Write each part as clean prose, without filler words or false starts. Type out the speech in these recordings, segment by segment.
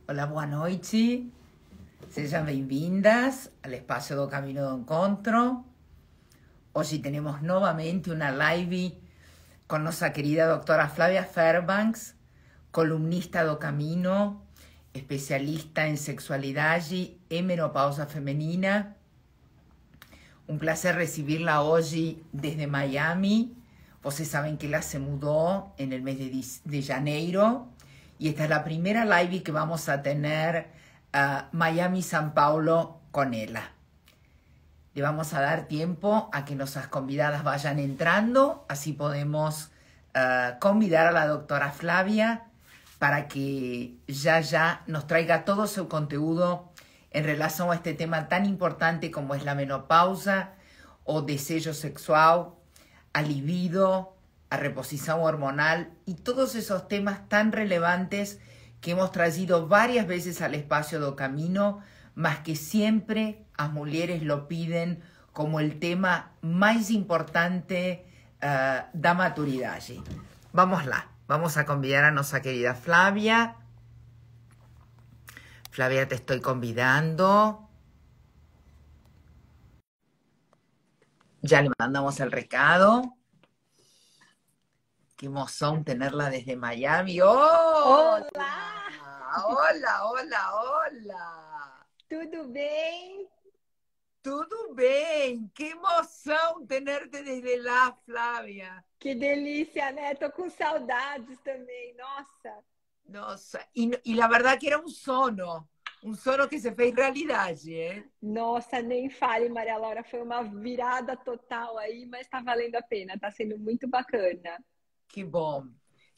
Olá, boa noite. Sejam bem-vindas ao Espaço do Caminho do Encontro. Hoje temos novamente uma live com nossa querida doutora Flávia Fairbanks, columnista do Caminho, especialista em sexualidade e menopausa feminina. Um prazer recebê-la hoje desde Miami. Vocês sabem que ela se mudou no mês de janeiro. Y esta es la primera live que vamos a tener Miami-San Paulo con ella. Le vamos a dar tiempo a que nuestras convidadas vayan entrando, así podemos convidar a la doctora Flavia para que ya nos traiga todo su contenido en relación a este tema tan importante como es la menopausa, o deseo sexual, a libido, a reposición hormonal y todos esos temas tan relevantes que hemos traído varias veces al espacio do Camino, mas que siempre las mujeres lo piden como el tema más importante da maturidade. Vamos lá, vamos a convidar a nuestra querida Flavia. Flavia, te estoy convidando. Ya le mandamos el recado. Qué emoción tenerla desde Miami. ¡Hola! Olá! Hola, hola, hola. Tudo bem? Tudo bem. Que emoção tenerte desde lá, Flávia. Que delícia, né? Tô com saudades também, nossa. Nossa, e la verdad que era um sono que se fez realidade, hein? Nossa, nem fale, Maria Laura, foi uma virada total aí, mas tá valendo a pena, tá sendo muito bacana. Qué bom,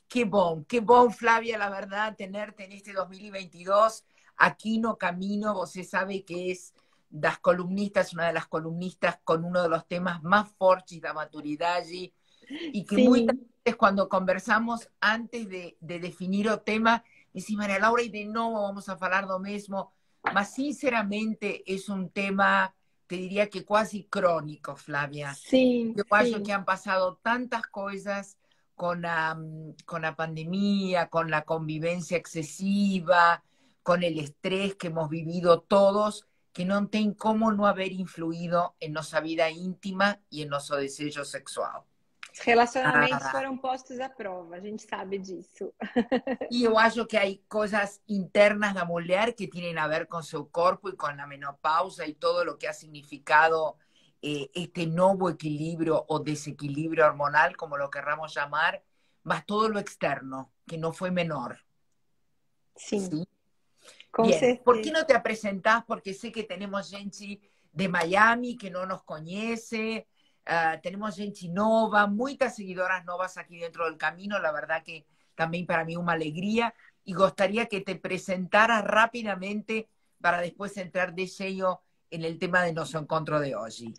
qué bom, qué bom, Flavia, la verdad, tenerte en este 2022 aquí no Camino. Você sabe que es das columnistas, una de las columnistas con uno de los temas más fortes da maturidade y que muchas Sim, veces cuando conversamos antes de definir o tema, decimos, María Laura, y de nuevo vamos a hablar do mismo, mas sinceramente es un tema, te diría que casi crónico, Flavia. sim, Yo acho que sim. han pasado tantas cosas con la pandemia, con la convivencia excesiva, con el estrés que hemos vivido todos, que no tienen cómo no haber influido en nuestra vida íntima y en nuestro deseo sexual. Os relacionamentos Ah, foram postos à prova, a gente sabe disso. y yo acho que hay cosas internas de la mujer que tienen a ver con su cuerpo y con la menopausa y todo lo que ha significado este nuevo equilibrio o desequilibrio hormonal, como lo querramos llamar, más todo lo externo, que no fue menor. Sim, ¿Sí? com Bien, ¿por qué certeza. no te presentás? Porque sé que tenemos gente de Miami que no nos conoce, tenemos gente nova, muchas seguidoras novas aquí dentro del Camino, la verdad que también para mí una alegría, y gustaría que te presentaras rápidamente para después entrar de lleno en el tema de nuestro encuentro de hoy.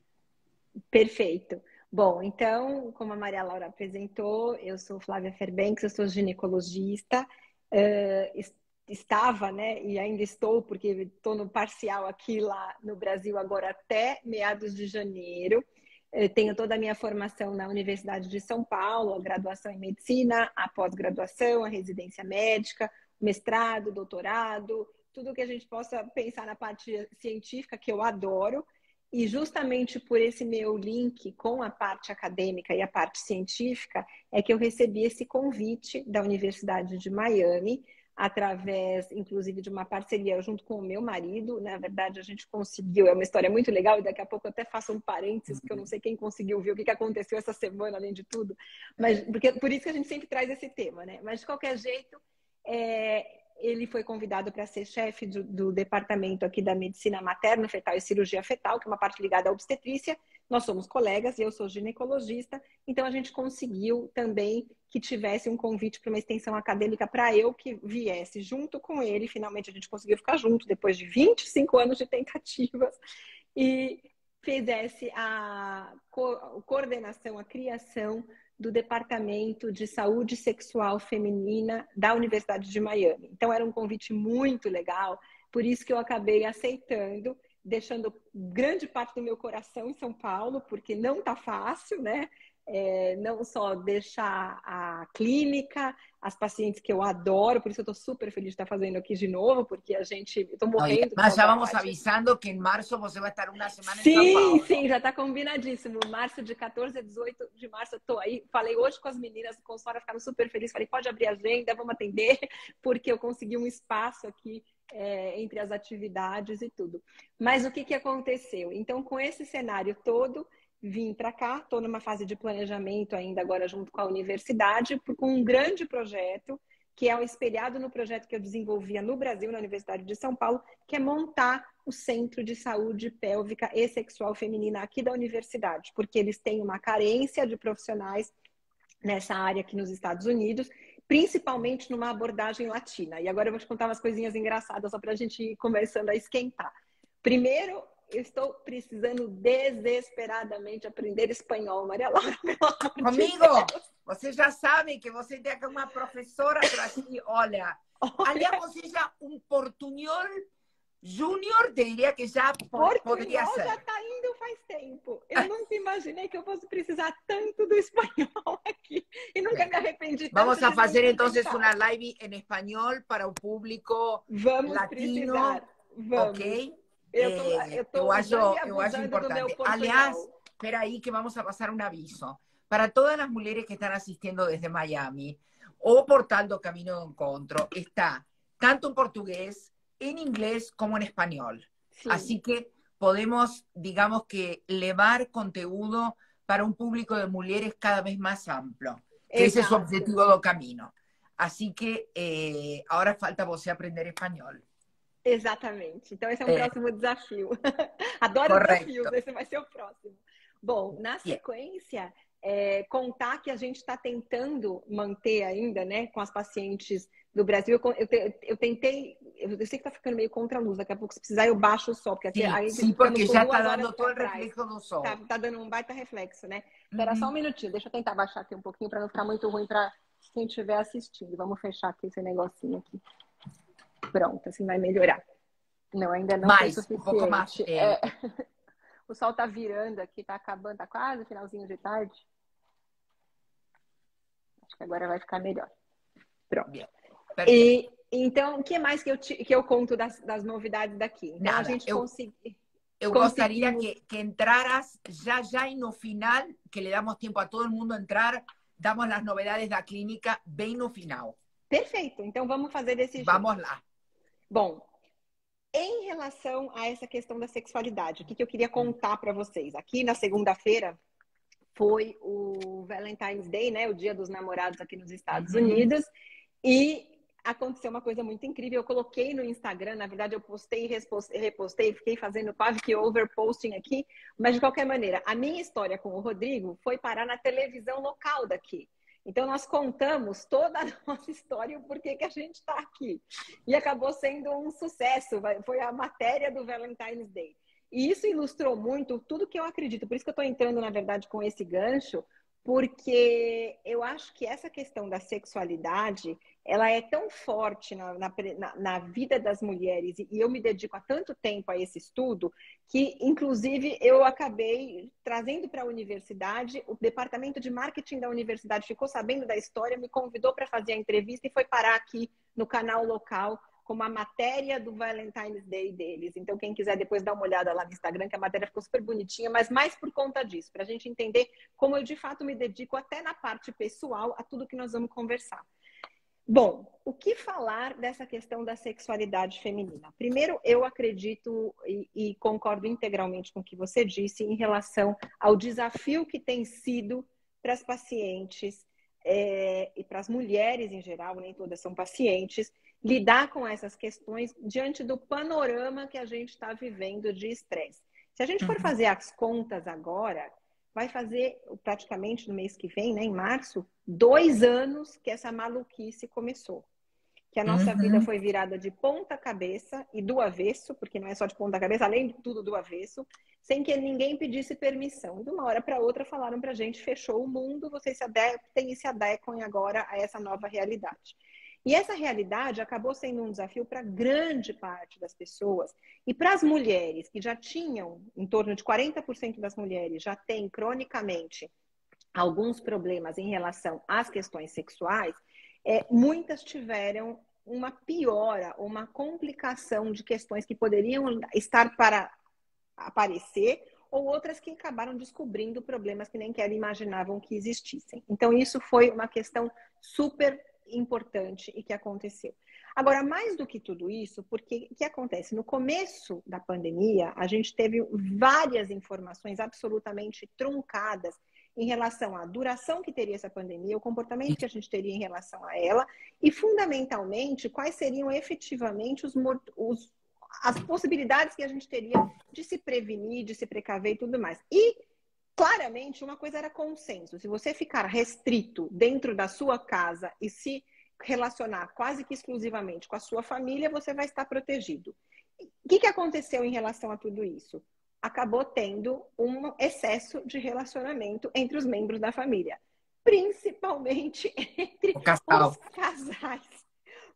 Perfeito. Bom, então, como a Maria Laura apresentou, eu sou Flávia Fairbanks, eu sou ginecologista, estava, né, e ainda estou, porque estou no parcial aqui lá no Brasil agora até meados de janeiro. Tenho toda a minha formação na Universidade de São Paulo, a graduação em medicina, a pós-graduação, a residência médica, mestrado, doutorado, tudo que a gente possa pensar na parte científica, que eu adoro. E justamente por esse meu link com a parte acadêmica e a parte científica é que eu recebi esse convite da Universidade de Miami, através, inclusive, de uma parceria junto com o meu marido. Na verdade, a gente conseguiu, é uma história muito legal, e daqui a pouco eu até faço um parênteses, porque eu não sei quem conseguiu ver o que aconteceu essa semana, além de tudo, mas porque, por isso que a gente sempre traz esse tema, né? Mas, de qualquer jeito, ele foi convidado para ser chefe do departamento aqui da medicina materno-fetal e cirurgia fetal, que é uma parte ligada à obstetrícia. Nós somos colegas e eu sou ginecologista, então a gente conseguiu também que tivesse um convite para uma extensão acadêmica para eu que viesse junto com ele. Finalmente a gente conseguiu ficar junto depois de 25 anos de tentativas e fizesse a coordenação, a criação do Departamento de Saúde Sexual Feminina da Universidade de Miami. Então era um convite muito legal, por isso que eu acabei aceitando, deixando grande parte do meu coração em São Paulo, porque não tá fácil, né? não só deixar a clínica, as pacientes que eu adoro, por isso eu estou super feliz de estar fazendo aqui de novo, porque eu estou No, y morrendo de además ya vamos saudade. avisando que en marzo você va a estar una semana en São Sim, Paulo. sim, já está combinadíssimo. Março, de 14 a 18 de março, eu estou aí. Falei hoje com as meninas do consultório, ficaram super felizes. Falei, pode abrir a agenda, vamos atender, porque eu consegui um espaço aqui entre as atividades e tudo. Mas o que aconteceu? Então, com esse cenário todo, vim para cá, estou numa fase de planejamento ainda agora junto com a universidade, com um grande projeto, que é espelhado no projeto que eu desenvolvia no Brasil, na Universidade de São Paulo, que é montar o Centro de Saúde Pélvica e Sexual Feminina aqui da universidade, porque eles têm uma carência de profissionais nessa área aqui nos Estados Unidos, principalmente numa abordagem latina. E agora eu vou te contar umas coisinhas engraçadas só para a gente ir começando a esquentar. Primeiro, eu estou precisando desesperadamente aprender espanhol, Maria Laura, pelo amor de Comigo, Deus. você já sabe que você tem aqui uma professora, pero assim, olha, aliás, você já um portunhol júnior, te diria que já poderia Portunhol ser. já está indo faz tempo. Eu nunca imaginei que eu fosse precisar tanto do espanhol aqui. E nunca me arrependi tanto Vamos a de não hacer ter entonces tentado. una live en español para un público Vamos latino, precisar. Vamos. ok? Eu tô usando e Eu acho abusando do meu importante. Aliás, portunhol. espera ahí que vamos a pasar un aviso. Para todas las mujeres que están asistiendo desde Miami o por Tal do Camino de Encontro, está tanto en portugués, en inglés como en español. Sim. Así que podemos, digamos que, levar conteúdo para un público de mujeres cada vez más amplio, que ese es su Exato. objetivo do camino. Así que ahora falta você aprender español. Exatamente. Então, esse é um próximo desafio. Adoro Correto. desafios, esse vai ser o próximo. Bom, na sequência, contar que a gente está tentando manter ainda, né, com as pacientes do Brasil. Eu tentei, eu sei que está ficando meio contra a luz, daqui a pouco, se precisar, eu baixo o sol, porque aqui aí sim, ficamos porque com já 2 está horas dando todo o trás. reflexo do sol. Tá dando um baita reflexo, né? Espera só um minutinho, deixa eu tentar baixar aqui um pouquinho para não ficar muito ruim para quem estiver assistindo. Vamos fechar aqui esse negocinho aqui. Pronto, assim vai melhorar. Não, ainda não foi suficiente. Um pouco mais. O sol tá virando aqui, tá acabando, tá quase finalzinho de tarde. Acho que agora vai ficar melhor. Pronto. E então, o que mais que eu conto das novidades daqui? Então, Nada, a gente conseguiu. Eu gostaria que entraras já e no final, que le damos tempo a todo mundo entrar, damos as novidades da clínica bem no final. Perfeito, então vamos fazer desse jeito. Vamos lá. Bom, em relação a essa questão da sexualidade, o que eu queria contar para vocês? Aqui na segunda-feira foi o Valentine's Day, né? O Dia dos Namorados aqui nos Estados Unidos. E aconteceu uma coisa muito incrível. Eu coloquei no Instagram, na verdade eu postei e repostei, fiquei fazendo quase que overposting aqui. Mas de qualquer maneira, a minha história com o Rodrigo foi parar na televisão local daqui. Então, nós contamos toda a nossa história e o porquê que a gente está aqui. E acabou sendo um sucesso. Foi a matéria do Valentine's Day. E isso ilustrou muito tudo que eu acredito. Por isso que eu estou entrando, na verdade, com esse gancho, porque eu acho que essa questão da sexualidade, ela é tão forte na vida das mulheres, e eu me dedico há tanto tempo a esse estudo, que, inclusive, eu acabei trazendo para a universidade, o departamento de marketing da universidade ficou sabendo da história, me convidou para fazer a entrevista e foi parar aqui no canal local, como a matéria do Valentine's Day deles. Então, quem quiser depois dar uma olhada lá no Instagram, que a matéria ficou super bonitinha, mas mais por conta disso, para a gente entender como eu, de fato, me dedico até na parte pessoal a tudo que nós vamos conversar. Bom, o que falar dessa questão da sexualidade feminina? Primeiro, eu acredito e concordo integralmente com o que você disse em relação ao desafio que tem sido para as pacientes e para as mulheres em geral, nem todas são pacientes, lidar com essas questões diante do panorama que a gente está vivendo de estresse. Se a gente for fazer as contas agora, vai fazer praticamente no mês que vem, né, em março, 2 anos que essa maluquice começou. Que a nossa vida foi virada de ponta cabeça e do avesso, porque não é só de ponta cabeça, além de tudo do avesso, sem que ninguém pedisse permissão. De uma hora para outra falaram para a gente, fechou o mundo, vocês se adaptem e se adequem agora a essa nova realidade. E essa realidade acabou sendo um desafio para grande parte das pessoas e para as mulheres que já tinham, em torno de 40% das mulheres já têm cronicamente alguns problemas em relação às questões sexuais, muitas tiveram uma piora, uma complicação de questões que poderiam estar para aparecer, ou outras que acabaram descobrindo problemas que nem sequer imaginavam que existissem. Então, isso foi uma questão super importante e que aconteceu. Agora, mais do que tudo isso, porque o que acontece? No começo da pandemia, a gente teve várias informações absolutamente truncadas em relação à duração que teria essa pandemia, o comportamento que a gente teria em relação a ela e, fundamentalmente, quais seriam efetivamente as possibilidades que a gente teria de se prevenir, de se precaver e tudo mais. E, claramente, uma coisa era consenso. Se você ficar restrito dentro da sua casa e se relacionar quase que exclusivamente com a sua família, você vai estar protegido. O que aconteceu em relação a tudo isso? Acabou tendo um excesso de relacionamento entre os membros da família, principalmente entre os casais.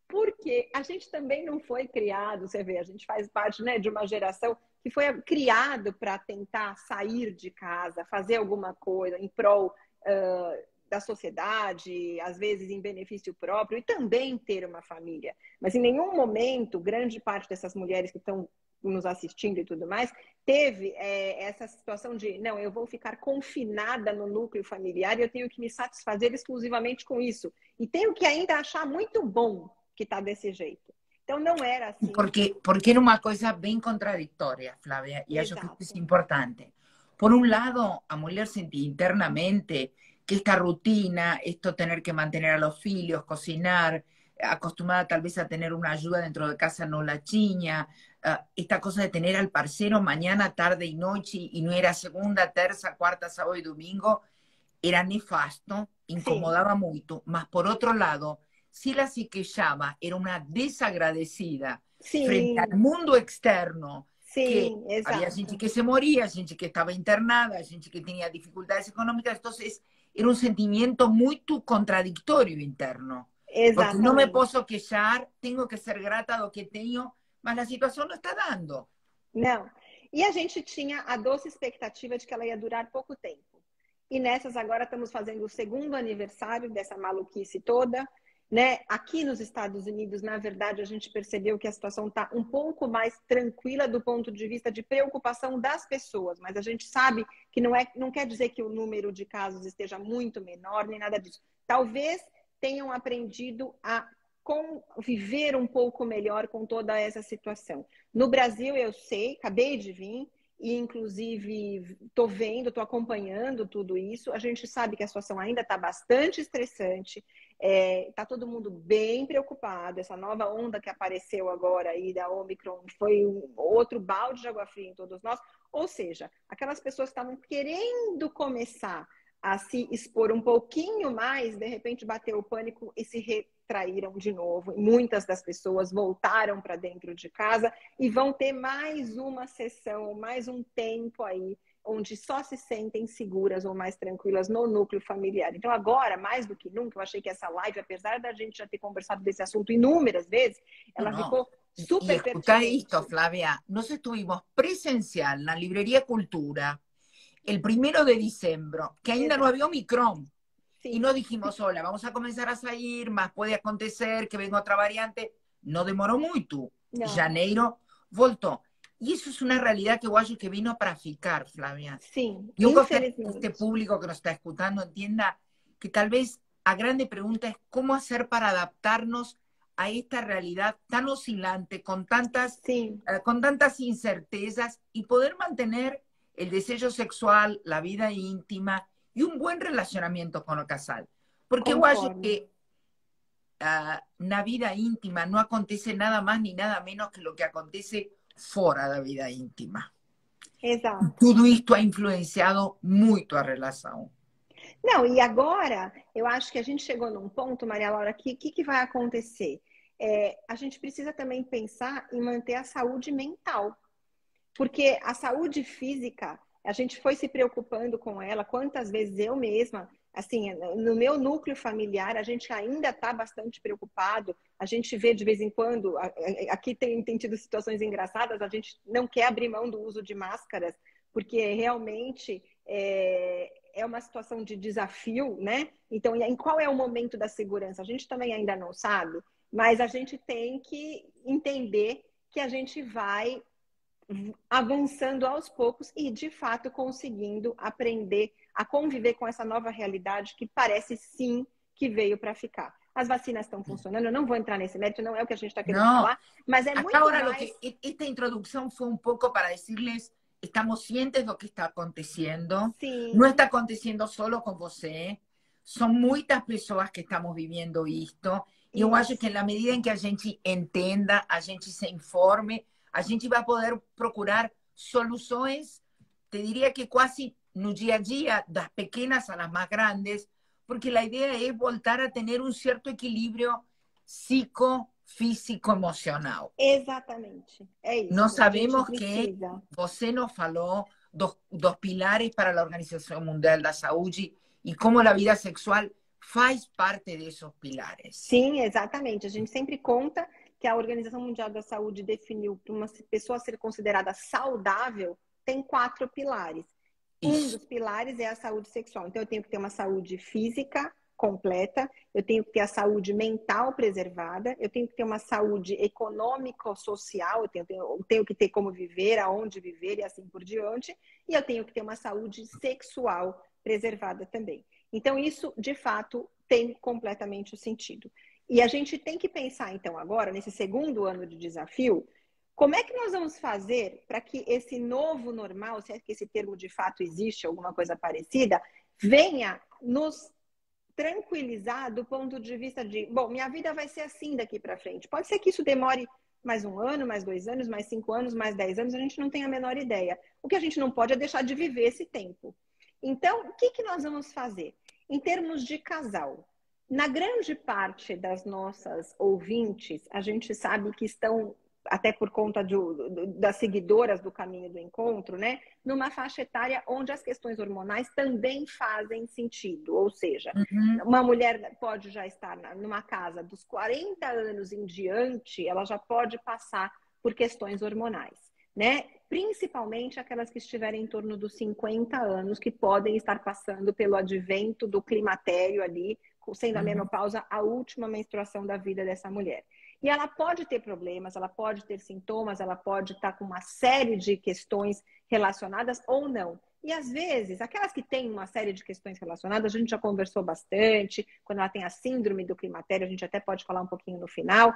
Porque a gente também não foi criado, você vê, a gente faz parte, né, de uma geração que foi criado para tentar sair de casa, fazer alguma coisa em prol da sociedade, às vezes em benefício próprio, e também ter uma família. Mas em nenhum momento, grande parte dessas mulheres que estão nos assistindo e tudo mais, teve essa situação de, não, eu vou ficar confinada no núcleo familiar e eu tenho que me satisfazer exclusivamente com isso. E tenho que ainda achar muito bom que está desse jeito. Então, não era assim. Porque era uma coisa bem contraditória, Flávia, e acho que isso é importante. Por um lado, a mulher sentia internamente que esta rutina, esto tener que mantener a los filhos, cocinar, acostumbrada tal vez a tener una ayuda dentro de casa no la chiña, esta cosa de tener al parcero mañana, tarde y noche, y no era segunda, terza, cuarta, sábado y domingo, era nefasto, incomodaba mucho, mas por otro lado, si la psiquellaba era una desagradecida frente al mundo externo, que había gente que se moría, gente que estaba internada, gente que tenía dificultades económicas, entonces era un sentimiento muy contradictorio interno. Porque no me puedo queixar, tengo que ser grata do que tenho, mas a situação não está dando. Não. E a gente tinha a doce expectativa de que ela ia durar pouco tempo. E nessas agora estamos fazendo o segundo aniversário dessa maluquice toda, né? Aqui nos Estados Unidos, na verdade, a gente percebeu que a situação está um pouco mais tranquila do ponto de vista de preocupação das pessoas, mas a gente sabe que não quer dizer que o número de casos esteja muito menor, nem nada disso. Talvez tenham aprendido a conviver um pouco melhor com toda essa situação. No Brasil, eu sei, acabei de vir, e inclusive estou acompanhando tudo isso. A gente sabe que a situação ainda está bastante estressante, está todo mundo bem preocupado. Essa nova onda que apareceu agora aí da Omicron foi outro balde de água fria em todos nós. Ou seja, aquelas pessoas que estavam querendo começar a se expor um pouquinho mais, de repente bateu o pânico e se retraíram de novo. Muitas das pessoas voltaram para dentro de casa e vão ter mais uma sessão, mais um tempo aí, onde só se sentem seguras ou mais tranquilas no núcleo familiar. Então agora, mais do que nunca, eu achei que essa live, apesar da gente já ter conversado desse assunto inúmeras vezes, ela ficou super pertinente. Esto, Flavia, nós estuvimos presencial na Livraria Cultura el 1 de diciembre, que ainda no había Omicron. Sí. Y no dijimos, hola, vamos a comenzar a salir, más puede acontecer que venga otra variante. No demoró mucho. No. Janeiro voltó. Y eso es una realidad que yo acho que vino para ficar, Flavia. Sí, yo creo que este público que nos está escuchando entienda que tal vez la grande pregunta es cómo hacer para adaptarnos a esta realidad tan oscilante, con tantas incertezas, y poder mantener el deseo sexual, la vida íntima y un buen relacionamiento con el casal. Porque yo acho que na vida íntima no acontece nada más ni nada menos que lo que acontece fora da vida íntima. Exato. Tudo isto ha influenciado muito a relação. Não, e agora, eu acho que a gente chegou num ponto, Maria Laura, que o que vai acontecer? A gente precisa também pensar em manter a saúde mental. Porque a saúde física, a gente foi se preocupando com ela. Quantas vezes eu mesma, assim, no meu núcleo familiar, a gente ainda está bastante preocupado. A gente vê de vez em quando, aqui tem tido situações engraçadas, a gente não quer abrir mão do uso de máscaras, porque realmente é uma situação de desafio, né? Então, em qual é o momento da segurança? A gente também ainda não sabe, mas a gente tem que entender que a gente vai avançando aos poucos e, de fato, conseguindo aprender a conviver com essa nova realidade que parece, sim, que veio para ficar. As vacinas estão funcionando, eu não vou entrar nesse mérito, não é o que a gente está querendo No, falar, mas é acá muito ahora mais... esta introducción fue un poco para decirles, estamos cientes de lo que está aconteciendo, no Sim, está aconteciendo solo com você, são muitas pessoas que estamos vivendo isto, e eu acho que isso. na medida em que a gente entenda, a gente se informe, a gente vai poder procurar soluções, te diria que quase no dia a dia, das pequenas a las más grandes, porque la idea es voltar a tener un cierto equilibrio psicofísico emocional. Exatamente. É Nós isso. A gente sabemos que precisa. você nos falou dos pilares para a Organização Mundial da Saúde e como a vida sexual faz parte desses pilares. Sim, exatamente. A gente sempre conta que a Organização Mundial da Saúde definiu para uma pessoa ser considerada saudável, tem 4 pilares. Um Isso. dos pilares é a saúde sexual. Então, eu tenho que ter uma saúde física completa, eu tenho que ter a saúde mental preservada, eu tenho que ter uma saúde econômico-social, eu tenho que ter como viver, aonde viver e assim por diante, e eu tenho que ter uma saúde sexual preservada também. Então, isso, de fato, tem completamente o sentido. E a gente tem que pensar, então, agora, nesse segundo ano de desafio, como é que nós vamos fazer para que esse novo normal, se é que esse termo de fato existe, alguma coisa parecida, venha nos tranquilizar do ponto de vista de, bom, minha vida vai ser assim daqui para frente. Pode ser que isso demore mais 1 ano, mais 2 anos, mais 5 anos, mais 10 anos, a gente não tem a menor ideia. O que a gente não pode é deixar de viver esse tempo. Então, o que nós vamos fazer? Em termos de casal, na grande parte das nossas ouvintes, a gente sabe que estão, até por conta das seguidoras do Caminho do Encontro, né, numa faixa etária onde as questões hormonais também fazem sentido. Ou seja, Uhum. uma mulher pode já estar numa casa dos 40 anos em diante, ela já pode passar por questões hormonais, né? Principalmente aquelas que estiverem em torno dos 50 anos, que podem estar passando pelo advento do climatério ali, sendo a menopausa a última menstruação da vida dessa mulher. E ela pode ter problemas, ela pode ter sintomas, ela pode estar com uma série de questões relacionadas ou não. E às vezes, aquelas que têm uma série de questões relacionadas, a gente já conversou bastante, quando ela tem a síndrome do climatério, a gente até pode falar um pouquinho no final,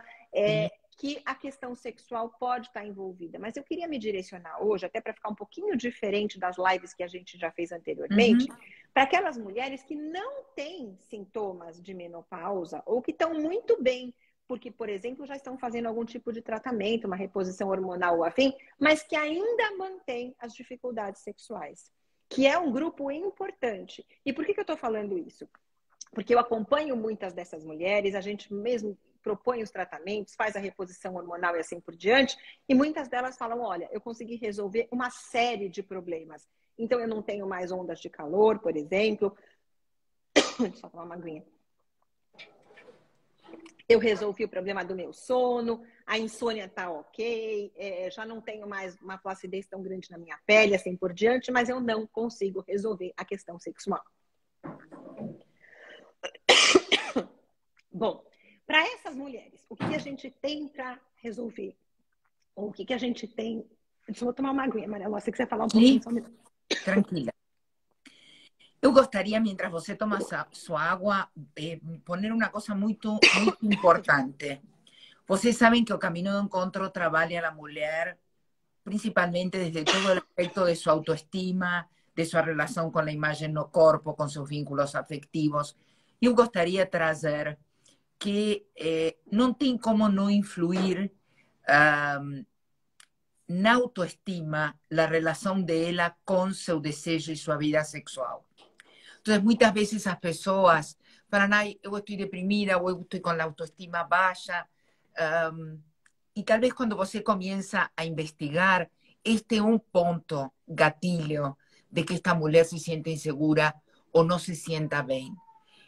que a questão sexual pode estar envolvida. Mas eu queria me direcionar hoje, até para ficar um pouquinho diferente das lives que a gente já fez anteriormente, para aquelas mulheres que não têm sintomas de menopausa ou que estão muito bem, porque, por exemplo, já estão fazendo algum tipo de tratamento, uma reposição hormonal ou afim, mas que ainda mantêm as dificuldades sexuais, que é um grupo importante. E por que eu estou falando isso? Porque eu acompanho muitas dessas mulheres, a gente mesmo propõe os tratamentos, faz a reposição hormonal e assim por diante, e muitas delas falam, olha, eu consegui resolver uma série de problemas. Então, eu não tenho mais ondas de calor, por exemplo. Deixa eu tomar uma aguinha. Eu resolvi o problema do meu sono, a insônia tá ok, já não tenho mais uma flacidez tão grande na minha pele, assim por diante, mas eu não consigo resolver a questão sexual. Bom, para essas mulheres, o que a gente tem para resolver? Ou o que a gente tem... Deixa eu tomar uma aguinha, Mariela, você quiser falar um pouquinho, só um minuto. Tranquila. Eu gostaria, mientras você toma sua água, poner uma coisa muito, muito importante. Vocês sabem que o Caminho do Encontro trabalha a mulher principalmente desde todo el aspecto de su autoestima, de su relación con la imagen no corpo, con sus vínculos afectivos. Eu gostaria de trazer que não tem como não influir na autoestima la relación de ella con su desejo y su vida sexual. Entonces, muchas veces as pessoas falam, ai, eu estou deprimida, ou eu estou com a autoestima baixa. E tal vez quando você comienza a investigar, este es un punto gatillo de que esta mujer se siente insegura o no se sienta bien.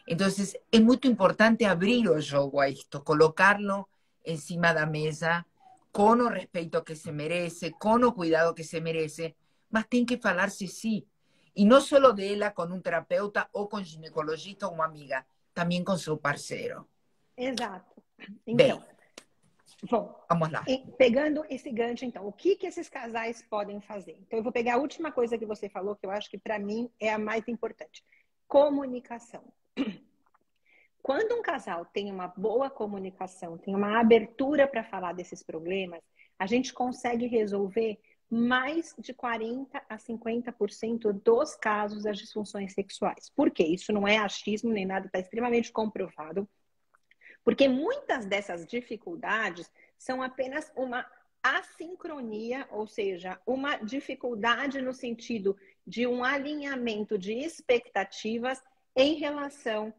Entonces, es muy importante abrir el juego a esto, colocarlo encima de la mesa, con el respeto que se merece, con el cuidado que se merece, mas tem que falarse sí. E não só dela com um terapeuta ou com ginecologista ou uma amiga, também com seu parceiro. Exato. Bem, Então, bom, vamos lá. pegando esse gancho, então, o que esses casais podem fazer? Então, eu vou pegar a última coisa que você falou, que eu acho que para mim é a mais importante. Comunicação. Quando um casal tem uma boa comunicação, tem uma abertura para falar desses problemas, a gente consegue resolver mais de 40 a 50% dos casos das disfunções sexuais. Por quê? Isso não é achismo nem nada, está extremamente comprovado. Porque muitas dessas dificuldades são apenas uma assincronia, ou seja, uma dificuldade no sentido de um alinhamento de expectativas em relação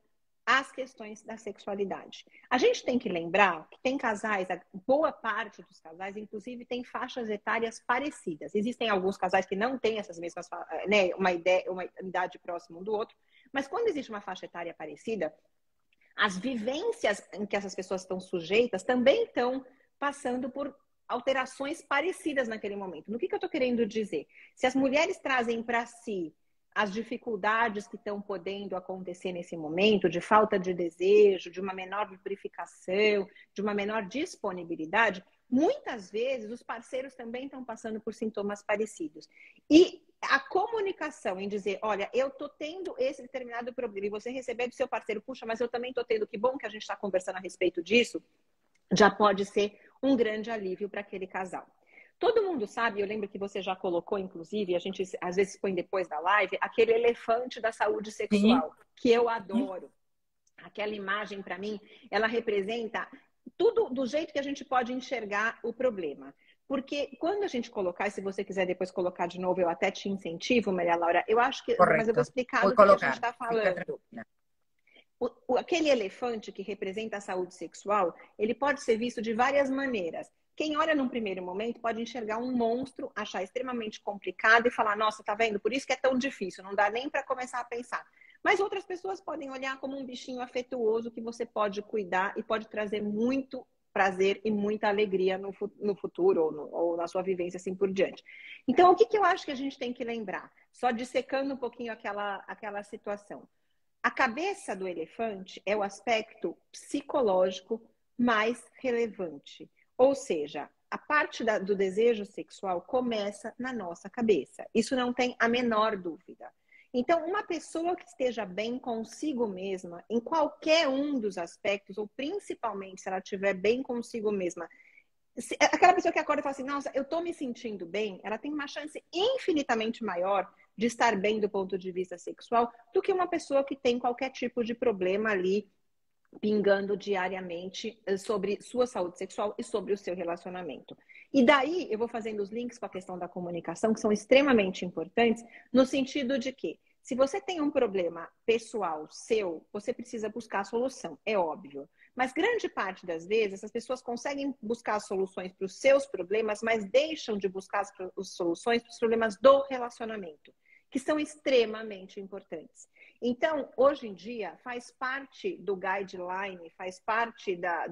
às questões da sexualidade. A gente tem que lembrar que tem casais, a boa parte dos casais, inclusive, tem faixas etárias parecidas. Existem alguns casais que não têm essas mesmas, né, uma idade próxima um do outro, mas quando existe uma faixa etária parecida, as vivências em que essas pessoas estão sujeitas também estão passando por alterações parecidas naquele momento. No que eu estou querendo dizer? Se as mulheres trazem para si as dificuldades que estão podendo acontecer nesse momento, de falta de desejo, de uma menor lubrificação, de uma menor disponibilidade, muitas vezes os parceiros também estão passando por sintomas parecidos. E a comunicação em dizer, olha, eu tô tendo esse determinado problema, e você receber do seu parceiro, puxa, mas eu também tô tendo, que bom que a gente está conversando a respeito disso, já pode ser um grande alívio para aquele casal. Todo mundo sabe, eu lembro que você já colocou, inclusive, a gente às vezes põe depois da live, aquele elefante da saúde sexual, sim, que eu adoro. Aquela imagem, para mim, ela representa tudo do jeito que a gente pode enxergar o problema. Porque quando a gente colocar, e se você quiser depois colocar de novo, eu até te incentivo, Maria Laura, eu acho que, correto, mas eu vou explicar do que a gente está falando. Aquele elefante que representa a saúde sexual, ele pode ser visto de várias maneiras. Quem olha num primeiro momento pode enxergar um monstro, achar extremamente complicado e falar, nossa, tá vendo? Por isso que é tão difícil, não dá nem para começar a pensar. Mas outras pessoas podem olhar como um bichinho afetuoso que você pode cuidar e pode trazer muito prazer e muita alegria no futuro ou na sua vivência assim por diante. Então, o que eu acho que a gente tem que lembrar? Só dissecando um pouquinho aquela situação. A cabeça do elefante é o aspecto psicológico mais relevante. Ou seja, a parte do desejo sexual começa na nossa cabeça. Isso não tem a menor dúvida. Então, uma pessoa que esteja bem consigo mesma, em qualquer um dos aspectos, ou principalmente se ela estiver bem consigo mesma, aquela pessoa que acorda e fala assim, nossa, eu tô me sentindo bem, ela tem uma chance infinitamente maior de estar bem do ponto de vista sexual do que uma pessoa que tem qualquer tipo de problema ali pingando diariamente sobre sua saúde sexual e sobre o seu relacionamento. E daí eu vou fazendo os links com a questão da comunicação, que são extremamente importantes, no sentido de que se você tem um problema pessoal seu, você precisa buscar a solução, é óbvio. Mas grande parte das vezes, essas pessoas conseguem buscar soluções para os seus problemas, mas deixam de buscar as soluções para os problemas do relacionamento, que são extremamente importantes. Então, hoje em dia, faz parte do guideline, faz parte da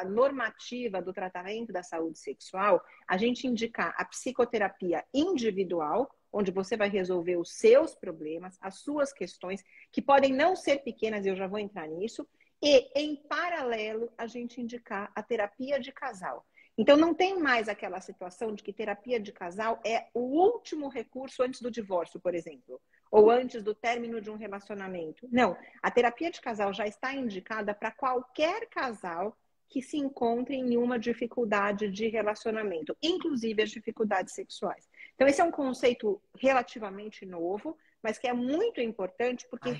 normativa do tratamento da saúde sexual, a gente indicar a psicoterapia individual, onde você vai resolver os seus problemas, as suas questões, que podem não ser pequenas, eu já vou entrar nisso, e, em paralelo, a gente indicar a terapia de casal. Então, não tem mais aquela situação de que terapia de casal é o último recurso antes do divórcio, por exemplo, ou antes do término de um relacionamento. Não, a terapia de casal já está indicada para qualquer casal que se encontre em uma dificuldade de relacionamento, inclusive as dificuldades sexuais. Então, esse é um conceito relativamente novo, mas que é muito importante porque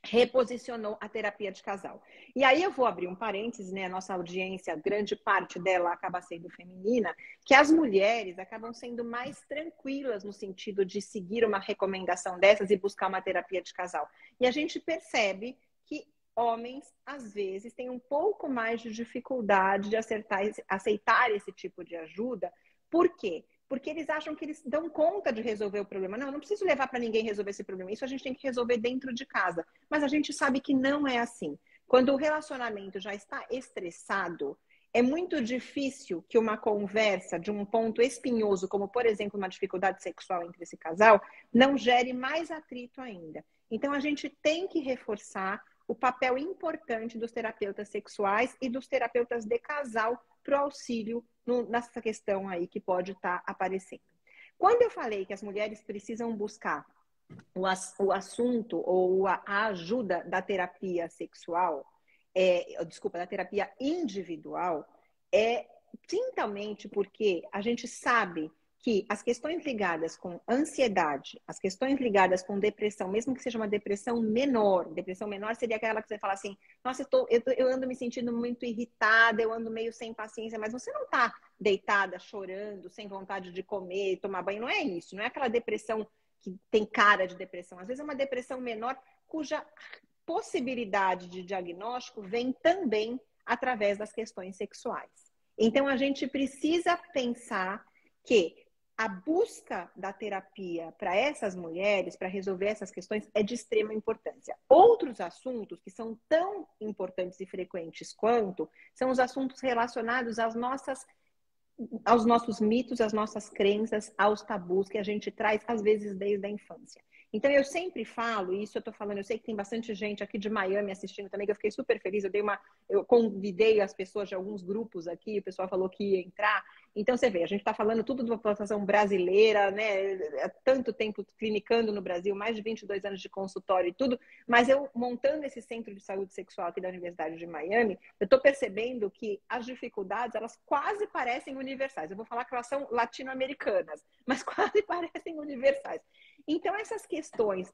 reposicionou a terapia de casal. E aí eu vou abrir um parênteses, né? A nossa audiência, grande parte dela acaba sendo feminina, que as mulheres acabam sendo mais tranquilas no sentido de seguir uma recomendação dessas e buscar uma terapia de casal. E a gente percebe que homens, às vezes, têm um pouco mais de dificuldade de aceitar esse tipo de ajuda. Por quê? Porque eles acham que eles dão conta de resolver o problema. Não, eu não preciso levar para ninguém resolver esse problema. Isso a gente tem que resolver dentro de casa. Mas a gente sabe que não é assim. Quando o relacionamento já está estressado, É muito difícil que uma conversa de um ponto espinhoso, como, por exemplo, uma dificuldade sexual entre esse casal, não gere mais atrito ainda. Então, a gente tem que reforçar o papel importante dos terapeutas sexuais e dos terapeutas de casal para o auxílio nessa questão aí que pode estar aparecendo. Quando eu falei que as mulheres precisam buscar o assunto ou a ajuda da terapia sexual, da terapia individual, simplesmente porque a gente sabe que as questões ligadas com ansiedade, as questões ligadas com depressão, mesmo que seja uma depressão menor seria aquela que você fala assim, nossa, eu ando me sentindo muito irritada, eu ando meio sem paciência, mas você não está deitada, chorando, sem vontade de comer, tomar banho, não é isso, não é aquela depressão que tem cara de depressão, às vezes é uma depressão menor cuja possibilidade de diagnóstico vem também através das questões sexuais. Então, a gente precisa pensar que a busca da terapia para essas mulheres, para resolver essas questões, é de extrema importância. Outros assuntos que são tão importantes e frequentes quanto são os assuntos relacionados aos nossos mitos, às nossas crenças, aos tabus que a gente traz, às vezes, desde a infância. Então, eu sempre falo, e isso eu tô falando, eu sei que tem bastante gente aqui de Miami assistindo também, que eu fiquei super feliz, eu convidei as pessoas de alguns grupos aqui, o pessoal falou que ia entrar. Então, você vê, a gente tá falando tudo de uma população brasileira, né, há tanto tempo clinicando no Brasil, mais de 22 anos de consultório e tudo, mas eu montando esse centro de saúde sexual aqui da Universidade de Miami, eu tô percebendo que as dificuldades, elas quase parecem universais. Eu vou falar que elas são latino-americanas, mas quase parecem universais. Então, essas questões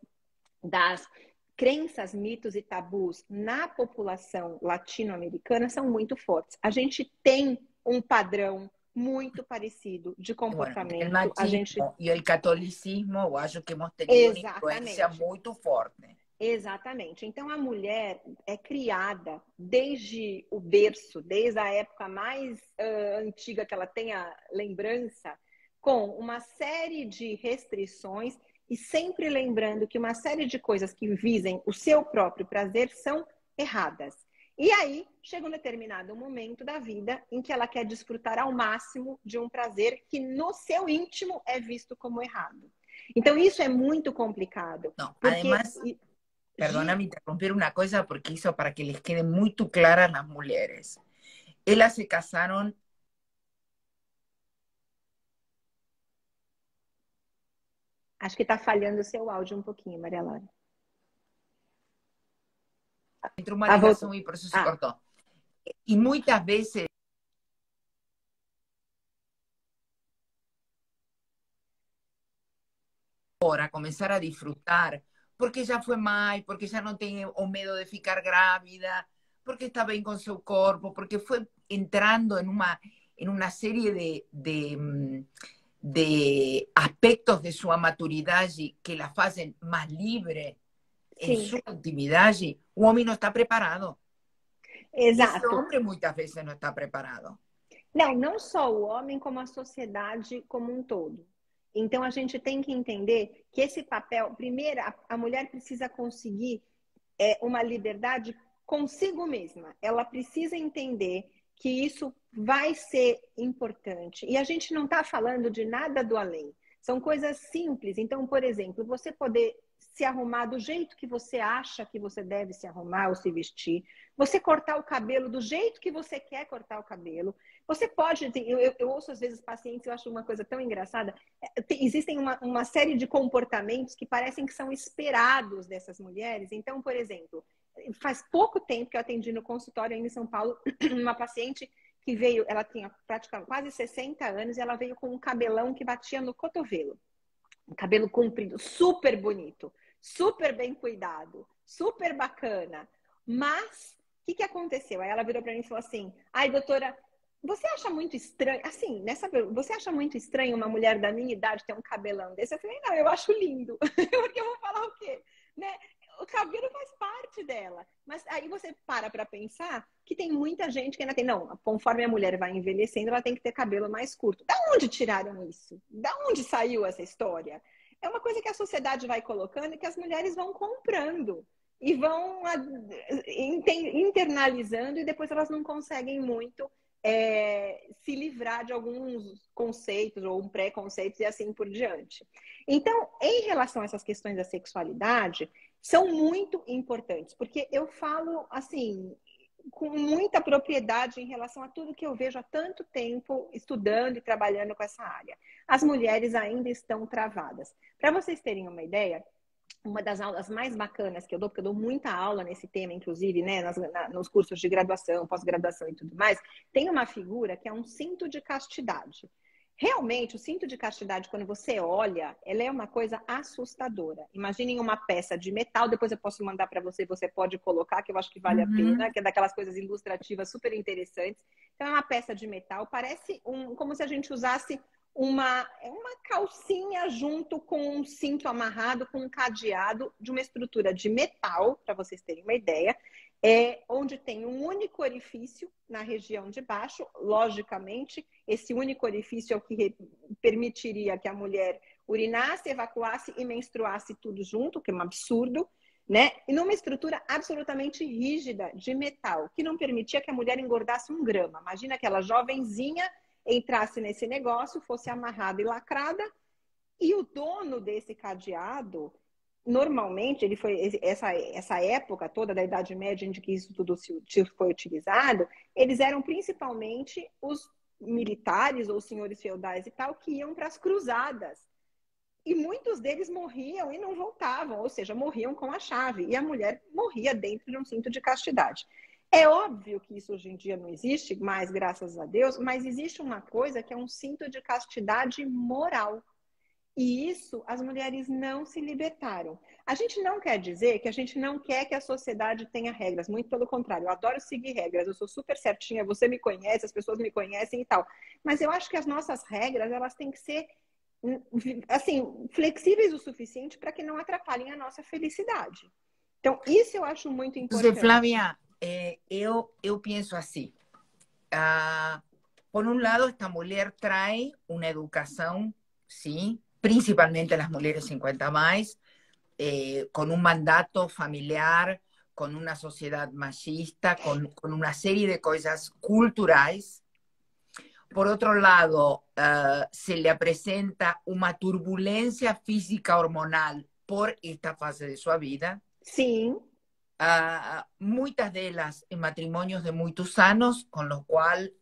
das crenças, mitos e tabus na população latino-americana são muito fortes. A gente tem um padrão muito parecido de comportamento. El machismo e o catolicismo, eu acho que hemos tenido uma influência muito forte. Exatamente. Então, a mulher é criada desde o berço, desde a época mais antiga que ela tenha lembrança, com uma série de restrições e sempre lembrando que uma série de coisas que visem o seu próprio prazer são erradas. E aí, chega um determinado momento da vida em que ela quer desfrutar ao máximo de um prazer que no seu íntimo é visto como errado. Então, isso é muito complicado. Não, además, perdóname interrumpir una cosa, porque eso para que les quede muy clara a las mujeres. Ellas se casaron. Acho que está falhando o seu áudio um pouquinho, Maria Laura. Entró una ligación y por eso se cortó. Y muchas veces ahora comenzar a disfrutar, porque ya fue mal, porque ya no tiene o miedo de ficar grávida, porque está bien con su cuerpo, porque fue entrando en una serie de aspectos de su maturidad que la hacen más libre en su intimidad, o hombre no está preparado. Exato. Esse homem muitas vezes não está preparado. Não só o homem, como a sociedade como um todo. Então, a gente tem que entender que esse papel, primeiro, a mulher precisa conseguir uma liberdade consigo mesma. Ela precisa entender que isso vai ser importante. E a gente não está falando de nada do além. São coisas simples. Então, por exemplo, você poder se arrumar do jeito que você acha que você deve se arrumar ou se vestir. Você cortar o cabelo do jeito que você quer cortar o cabelo. Você pode... Eu ouço às vezes pacientes, eu acho uma coisa tão engraçada. Existem uma série de comportamentos que parecem que são esperados dessas mulheres. Então, por exemplo, faz pouco tempo que eu atendi no consultório ainda em São Paulo uma paciente que veio, ela tinha praticamente quase 60 anos e ela veio com um cabelão que batia no cotovelo. Um cabelo comprido, super bonito, super bem cuidado, super bacana. Mas, o que aconteceu? Aí ela virou para mim e falou assim, ai, doutora, você acha muito estranho, assim, você acha muito estranho uma mulher da minha idade ter um cabelão desse? Eu falei, não, eu acho lindo. Porque eu vou falar o quê? Né? O cabelo faz parte dela. Mas aí você para pensar que tem muita gente que ainda tem... Não, conforme a mulher vai envelhecendo, ela tem que ter cabelo mais curto. Da onde tiraram isso? Da onde saiu essa história? É uma coisa que a sociedade vai colocando e que as mulheres vão comprando. E vão internalizando e depois elas não conseguem muito se livrar de alguns conceitos ou preconceitos e assim por diante. Então, em relação a essas questões da sexualidade, são muito importantes, porque eu falo, assim, com muita propriedade em relação a tudo que eu vejo há tanto tempo estudando e trabalhando com essa área. As mulheres ainda estão travadas. Para vocês terem uma ideia, uma das aulas mais bacanas que eu dou, porque eu dou muita aula nesse tema, inclusive, né, nos cursos de graduação, pós-graduação e tudo mais, tem uma figura que é um cinto de castidade. Realmente, o cinto de castidade, quando você olha, ela é uma coisa assustadora. Imaginem uma peça de metal, depois eu posso mandar para você, você pode colocar, que eu acho que vale a pena, que é daquelas coisas ilustrativas super interessantes. Então, é uma peça de metal, parece como se a gente usasse uma calcinha junto com um cinto amarrado, com um cadeado de uma estrutura de metal, para vocês terem uma ideia, onde tem um único orifício na região de baixo. Logicamente, esse único orifício é o que permitiria que a mulher urinasse, evacuasse e menstruasse tudo junto, que é um absurdo, né? E numa estrutura absolutamente rígida de metal, que não permitia que a mulher engordasse 1 grama. Imagina aquela jovenzinha entrasse nesse negócio, fosse amarrada e lacrada, e o dono desse cadeado, normalmente, ele foi essa época toda da Idade Média em que isso tudo foi utilizado, eles eram principalmente os militares ou senhores feudais e tal, que iam para as cruzadas. E muitos deles morriam e não voltavam, ou seja, morriam com a chave. E a mulher morria dentro de um cinto de castidade. É óbvio que isso hoje em dia não existe mais, graças a Deus, mas existe uma coisa que é um cinto de castidade moral. E isso as mulheres não se libertaram. A gente não quer dizer que a gente não quer que a sociedade tenha regras, muito pelo contrário, eu adoro seguir regras, eu sou super certinha, você me conhece, as pessoas me conhecem e tal. Mas eu acho que as nossas regras, elas têm que ser, assim, flexíveis o suficiente para que não atrapalhem a nossa felicidade. Então, isso eu acho muito importante. Entonces, Flavia, eu pienso así. Por un lado, esta mujer trae una educación, ¿sí? Principalmente las mujeres 50 más, con un mandato familiar, con una sociedad machista, con una serie de cosas culturales. Por otro lado, se le presenta una turbulencia física hormonal por esta fase de su vida. Sí. Muchas de ellas en matrimonios de muchos años, con lo cual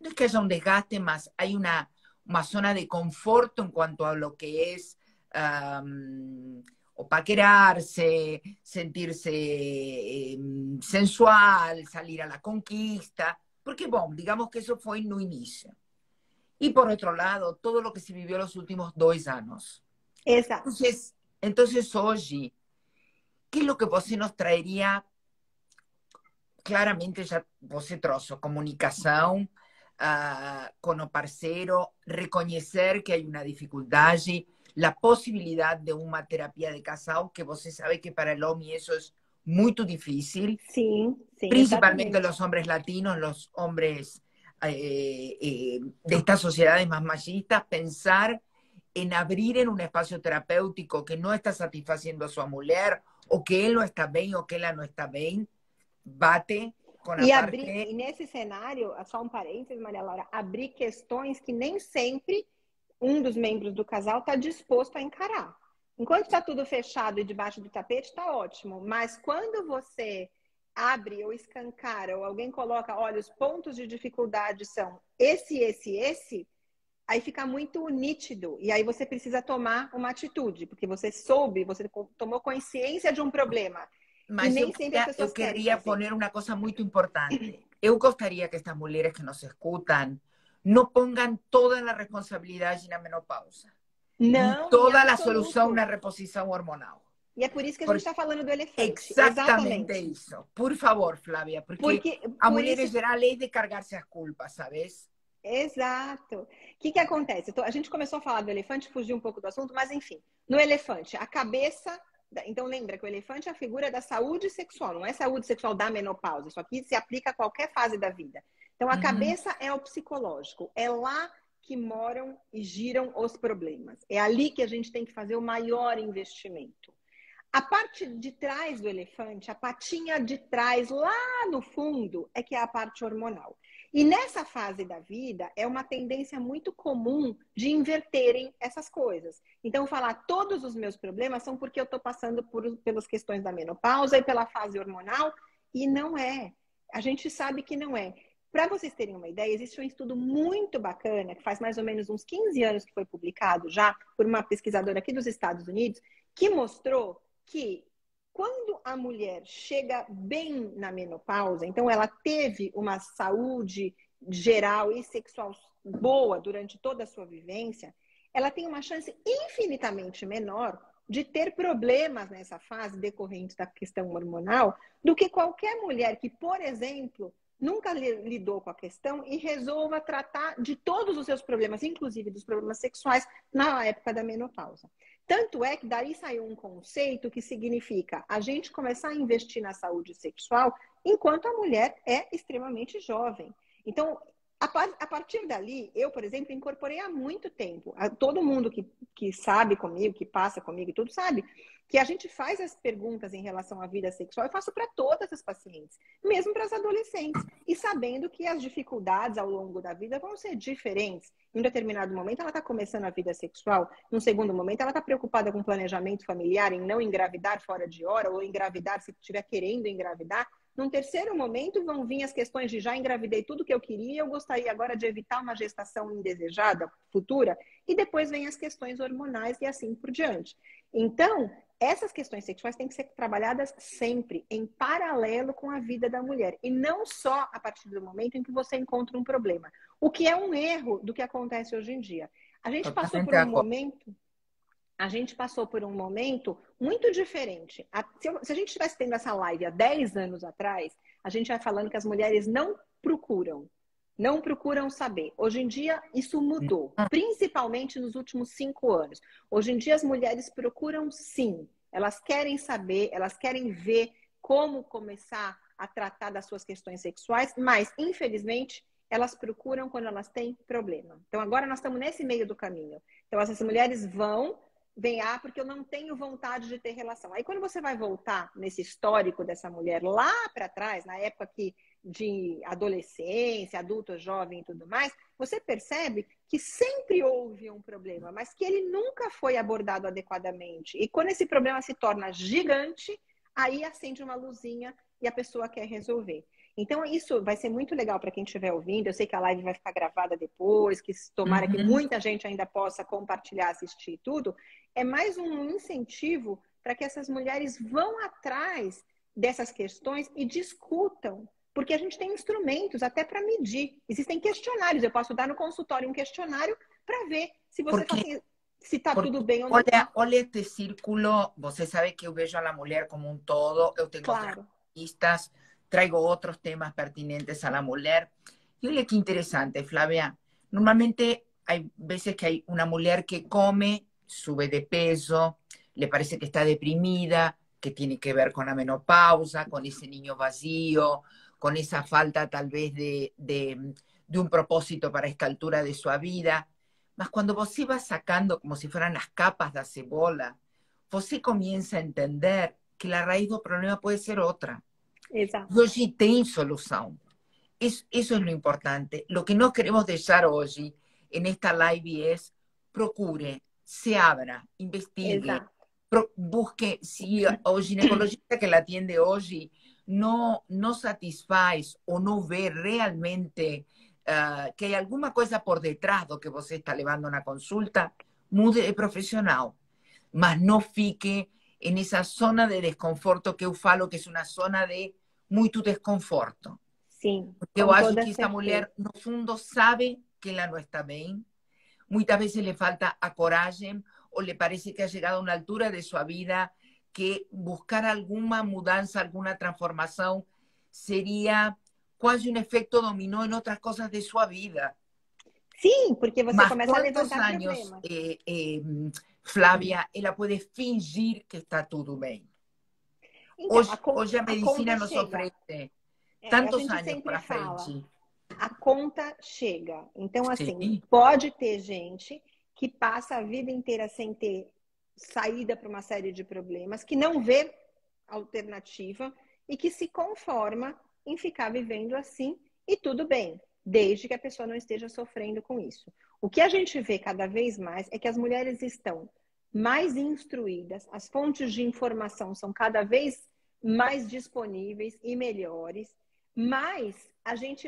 no es que haya un desgaste, más hay una zona de conforto en cuanto a lo que es o paquerarse, sentirse sensual, salir a la conquista, porque, bueno, digamos que eso fue no inicio. Y por otro lado, todo lo que se vivió los últimos 2 años. Exacto. Entonces hoy, ¿qué es lo que você nos traería? Claramente ya você trouxe comunicación con o parceiro, reconocer que hay una dificultad, la posibilidad de una terapia de casal, que você sabe que para el hombre eso es muy difícil. Sí, sí, principalmente los hombres latinos, los hombres de estas sociedades más machistas, pensar en abrir en un espacio terapéutico que no está satisfaciendo a su mujer, o que él no está bien, o que ela não está bem, bate com a parte... E nesse cenário, só um parênteses, Maria Laura, abrir questões que nem sempre um dos membros do casal está disposto a encarar. Enquanto está tudo fechado e debaixo do tapete, está ótimo. Mas quando você abre ou escancara, ou alguém coloca, olha, os pontos de dificuldade são esse, aí fica muito nítido. E aí você precisa tomar uma atitude, porque você tomou consciência de um problema. Mas eu queria poner uma coisa muito importante. Eu gostaria que estas mulheres que nos escutam não pongan toda a responsabilidade na menopausa. Não, toda a solução na reposição hormonal. E é por isso que a gente está falando do elefante. Exatamente isso. Por favor, Flávia, porque a mulher em geral é de cargar-se as culpas, sabes? Exato. O que acontece? A gente começou a falar do elefante, fugiu um pouco do assunto, mas enfim. No elefante, a cabeça... Então lembra que o elefante é a figura da saúde sexual, não é saúde sexual da menopausa. Isso aqui se aplica a qualquer fase da vida. Então a cabeça é o psicológico. É lá que moram e giram os problemas. É ali que a gente tem que fazer o maior investimento. A parte de trás do elefante, a patinha de trás, lá no fundo, é que é a parte hormonal. E nessa fase da vida, é uma tendência muito comum de inverterem essas coisas. Então, falar todos os meus problemas são porque eu estou passando pelas questões da menopausa e pela fase hormonal, e não é. A gente sabe que não é. Para vocês terem uma ideia, existe um estudo muito bacana, que faz mais ou menos uns 15 anos que foi publicado já, por uma pesquisadora aqui dos Estados Unidos, que mostrou que quando a mulher chega bem na menopausa, então ela teve uma saúde geral e sexual boa durante toda a sua vivência, ela tem uma chance infinitamente menor de ter problemas nessa fase decorrentes da questão hormonal do que qualquer mulher que, por exemplo, nunca lidou com a questão e resolva tratar de todos os seus problemas, inclusive dos problemas sexuais, na época da menopausa. Tanto é que daí saiu um conceito que significa a gente começar a investir na saúde sexual enquanto a mulher é extremamente jovem. Então, a partir dali, eu, por exemplo, incorporei há muito tempo. Todo mundo que sabe comigo, que passa comigo e tudo, sabe que a gente faz as perguntas em relação à vida sexual. Eu faço para todas as pacientes, mesmo para as adolescentes. E sabendo que as dificuldades ao longo da vida vão ser diferentes. Em um determinado momento, ela está começando a vida sexual. Num segundo momento, ela está preocupada com planejamento familiar, em não engravidar fora de hora, ou engravidar se estiver querendo engravidar. Num terceiro momento, vão vir as questões de já engravidei tudo que eu queria, eu gostaria agora de evitar uma gestação indesejada futura, e depois vem as questões hormonais e assim por diante. Então, essas questões sexuais têm que ser trabalhadas sempre, em paralelo com a vida da mulher, e não só a partir do momento em que você encontra um problema, o que é um erro do que acontece hoje em dia. A gente passou por um momento... A gente passou por um momento muito diferente. Se a gente estivesse tendo essa live há 10 anos atrás, a gente vai falando que as mulheres não procuram saber. Hoje em dia, isso mudou, principalmente nos últimos 5 anos. Hoje em dia, as mulheres procuram sim. Elas querem saber, elas querem ver como começar a tratar das suas questões sexuais, mas, infelizmente, elas procuram quando elas têm problema. Então, agora nós estamos nesse meio do caminho. Então, essas mulheres vem, porque eu não tenho vontade de ter relação. Aí quando você vai voltar nesse histórico dessa mulher lá para trás, na época de adolescência, adulto, jovem e tudo mais, você percebe que sempre houve um problema, mas que ele nunca foi abordado adequadamente. E quando esse problema se torna gigante, aí acende uma luzinha e a pessoa quer resolver. Então, isso vai ser muito legal para quem estiver ouvindo. Eu sei que a live vai ficar gravada depois, que tomara que muita gente ainda possa compartilhar, assistir tudo. É mais um incentivo para que essas mulheres vão atrás dessas questões e discutam. Porque a gente tem instrumentos até para medir. Existem questionários. Eu posso dar no consultório um questionário para ver se você se está tudo bem ou não. Olha este círculo. Você sabe que eu vejo a mulher como um todo. Eu tenho Claro. listas. Traigo otros temas pertinentes a la mujer. Y oye, qué interesante, Flavia. Normalmente hay veces que hay una mujer que come, sube de peso, le parece que está deprimida, que tiene que ver con la menopausa, con ese niño vacío, con esa falta tal vez de un propósito para esta altura de su vida. Mas cuando vos vas sacando como si fueran las capas de cebola, vos comienza a entender que la raíz del problema puede ser otra. Exato. E hoje tem solução. Isso é o importante. O que nós queremos deixar hoje nesta live é procure, se abra, investigue, busque. Se o ginecologista que la atiende hoje não satisfaz ou não vê realmente que há alguma coisa por detrás do que você está levando na consulta, mude de profissional. Mas não fique nessa zona de desconforto que eu falo que é uma zona de muito desconforto. Sim. Porque eu acho que essa mulher, no fundo, sabe que ela não está bem. Muitas vezes lhe falta a coragem ou lhe parece que ha chegado a uma altura de sua vida que buscar alguma mudança, alguma transformação seria quase um efeito dominó em outras coisas de sua vida. Sim, porque você Mas começa a levantar problemas. Flávia, ela pode fingir que está tudo bem. Então, hoje a medicina nos oferece tantos anos para frente. A conta chega. Então, assim, pode ter gente que passa a vida inteira sem ter saída para uma série de problemas, que não vê alternativa e que se conforma em ficar vivendo assim e tudo bem. desde que a pessoa não esteja sofrendo com isso. O que a gente vê cada vez mais é que as mulheres estão mais instruídas, as fontes de informação são cada vez mais disponíveis e melhores, mas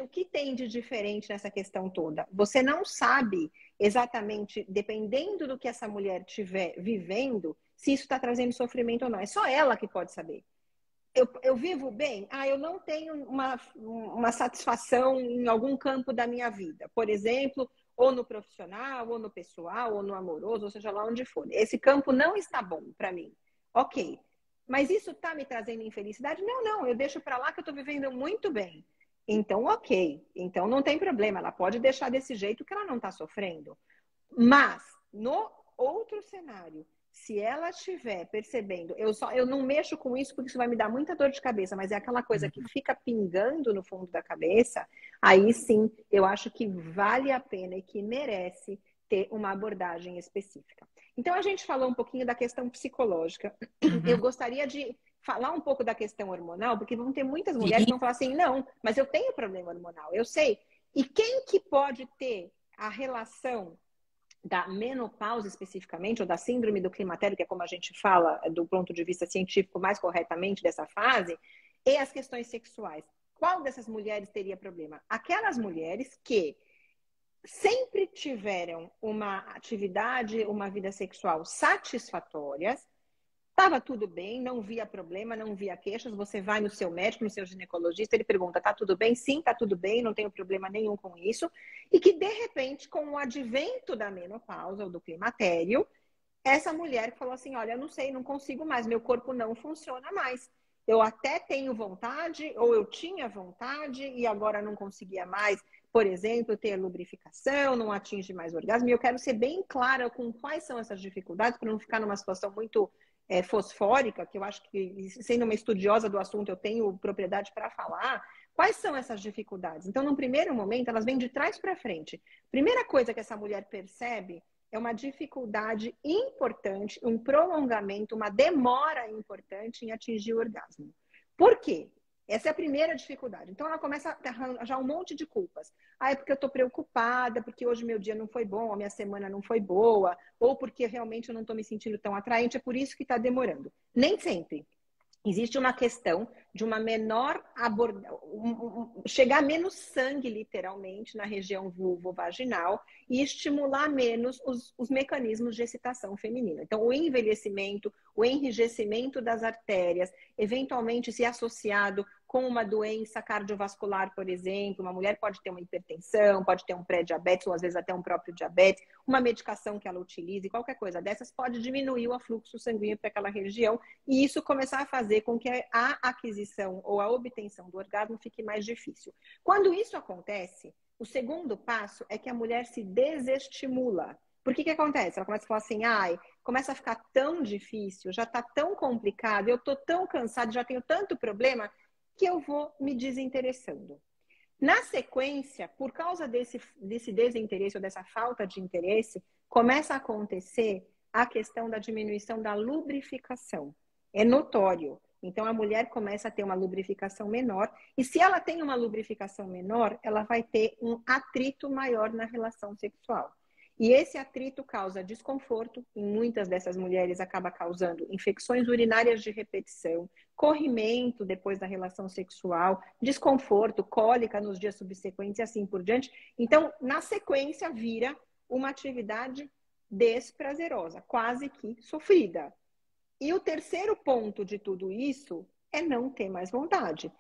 o que tem de diferente nessa questão toda? Você não sabe exatamente, dependendo do que essa mulher estiver vivendo, se isso está trazendo sofrimento ou não. É só ela que pode saber. Eu vivo bem? Eu não tenho uma satisfação em algum campo da minha vida. Por exemplo, ou no profissional, ou no pessoal, ou no amoroso, ou seja lá onde for. Esse campo não está bom para mim. Ok. Mas isso está me trazendo infelicidade? Não. Eu deixo para lá que eu estou vivendo muito bem. Então, ok. Então, não tem problema. Ela pode deixar desse jeito que ela não está sofrendo. Mas, no outro cenário, se ela estiver percebendo, eu não mexo com isso porque isso vai me dar muita dor de cabeça, mas é aquela coisa que fica pingando no fundo da cabeça, aí sim, eu acho que vale a pena e que merece ter uma abordagem específica. Então, a gente falou um pouquinho da questão psicológica. Eu gostaria de falar um pouco da questão hormonal, porque vão ter muitas mulheres que vão falar assim, não, mas eu tenho problema hormonal, eu sei. E quem que pode ter a relação da menopausa especificamente, ou da síndrome do climatério, que é como a gente fala do ponto de vista científico mais corretamente dessa fase, e as questões sexuais. Qual dessas mulheres teria problema? Aquelas mulheres que sempre tiveram uma atividade, uma vida sexual satisfatórias, estava tudo bem, não via problema, não via queixas. Você vai no seu médico, no seu ginecologista, ele pergunta, tá tudo bem? Sim, tá tudo bem, não tenho problema nenhum com isso. E que, de repente, com o advento da menopausa ou do climatério, essa mulher falou assim, olha, eu não sei, não consigo mais, meu corpo não funciona mais. Eu até tenho vontade, ou eu tinha vontade, e agora não conseguia mais, por exemplo, ter lubrificação, não atinge mais orgasmo. E eu quero ser bem clara com quais são essas dificuldades, para não ficar numa situação muito fosfórica, que eu acho que, sendo uma estudiosa do assunto, eu tenho propriedade para falar. Quais são essas dificuldades? Então, num primeiro momento, elas vêm de trás para frente. Primeira coisa que essa mulher percebe é uma dificuldade importante, um prolongamento, uma demora importante em atingir o orgasmo. Por quê? Essa é a primeira dificuldade. Então, ela começa a arranjar um monte de culpas. É porque eu estou preocupada, porque hoje meu dia não foi bom, a minha semana não foi boa, ou porque realmente eu não estou me sentindo tão atraente, é por isso que está demorando. Nem sempre. Existe uma questão de uma menor abordagem, chegar menos sangue, literalmente, na região vulvovaginal e estimular menos os mecanismos de excitação feminina. Então, o envelhecimento, o enrijecimento das artérias, eventualmente se associado com uma doença cardiovascular, por exemplo, uma mulher pode ter uma hipertensão, pode ter um pré-diabetes ou às vezes até um próprio diabetes, uma medicação que ela utilize, qualquer coisa dessas pode diminuir o afluxo sanguíneo para aquela região e isso começar a fazer com que a aquisição ou a obtenção do orgasmo fique mais difícil. Quando isso acontece, o segundo passo é que a mulher se desestimula. Por que acontece? Ela começa a falar assim, começa a ficar tão difícil, já está tão complicado, eu estou tão cansada, já tenho tanto problema, que eu vou me desinteressando. Na sequência, por causa desse desinteresse ou dessa falta de interesse, começa a acontecer a questão da diminuição da lubrificação. É notório. Então, a mulher começa a ter uma lubrificação menor. E se ela tem uma lubrificação menor, ela vai ter um atrito maior na relação sexual. E esse atrito causa desconforto, em muitas dessas mulheres acaba causando infecções urinárias de repetição, corrimento depois da relação sexual, desconforto, cólica nos dias subsequentes e assim por diante. Então, na sequência, vira uma atividade desprazerosa, quase que sofrida. E o terceiro ponto de tudo isso é não ter mais vontade.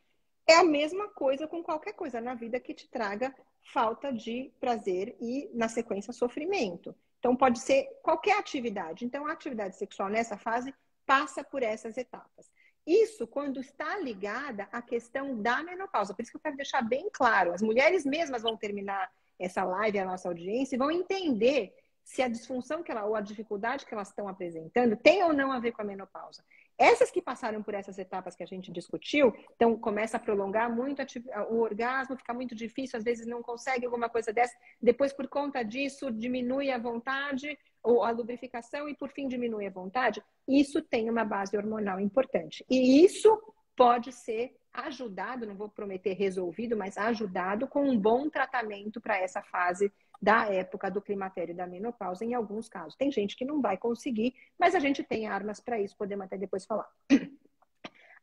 É a mesma coisa com qualquer coisa na vida que te traga falta de prazer e, na sequência, sofrimento. Então, pode ser qualquer atividade. Então, a atividade sexual nessa fase passa por essas etapas. Isso quando está ligada à questão da menopausa. Por isso que eu quero deixar bem claro. As mulheres mesmas vão terminar essa live, a nossa audiência, e vão entender se a disfunção ou a dificuldade que elas estão apresentando tem ou não a ver com a menopausa. Essas que passaram por essas etapas que a gente discutiu, então começa a prolongar muito o orgasmo, fica muito difícil, às vezes não consegue alguma coisa dessa, depois por conta disso diminui a vontade ou a lubrificação e por fim diminui a vontade. Isso tem uma base hormonal importante. E isso pode ser ajudado, não vou prometer resolvido, mas ajudado com um bom tratamento para essa fase da época do climatério e da menopausa, em alguns casos. Tem gente que não vai conseguir, mas a gente tem armas para isso, podemos até depois falar.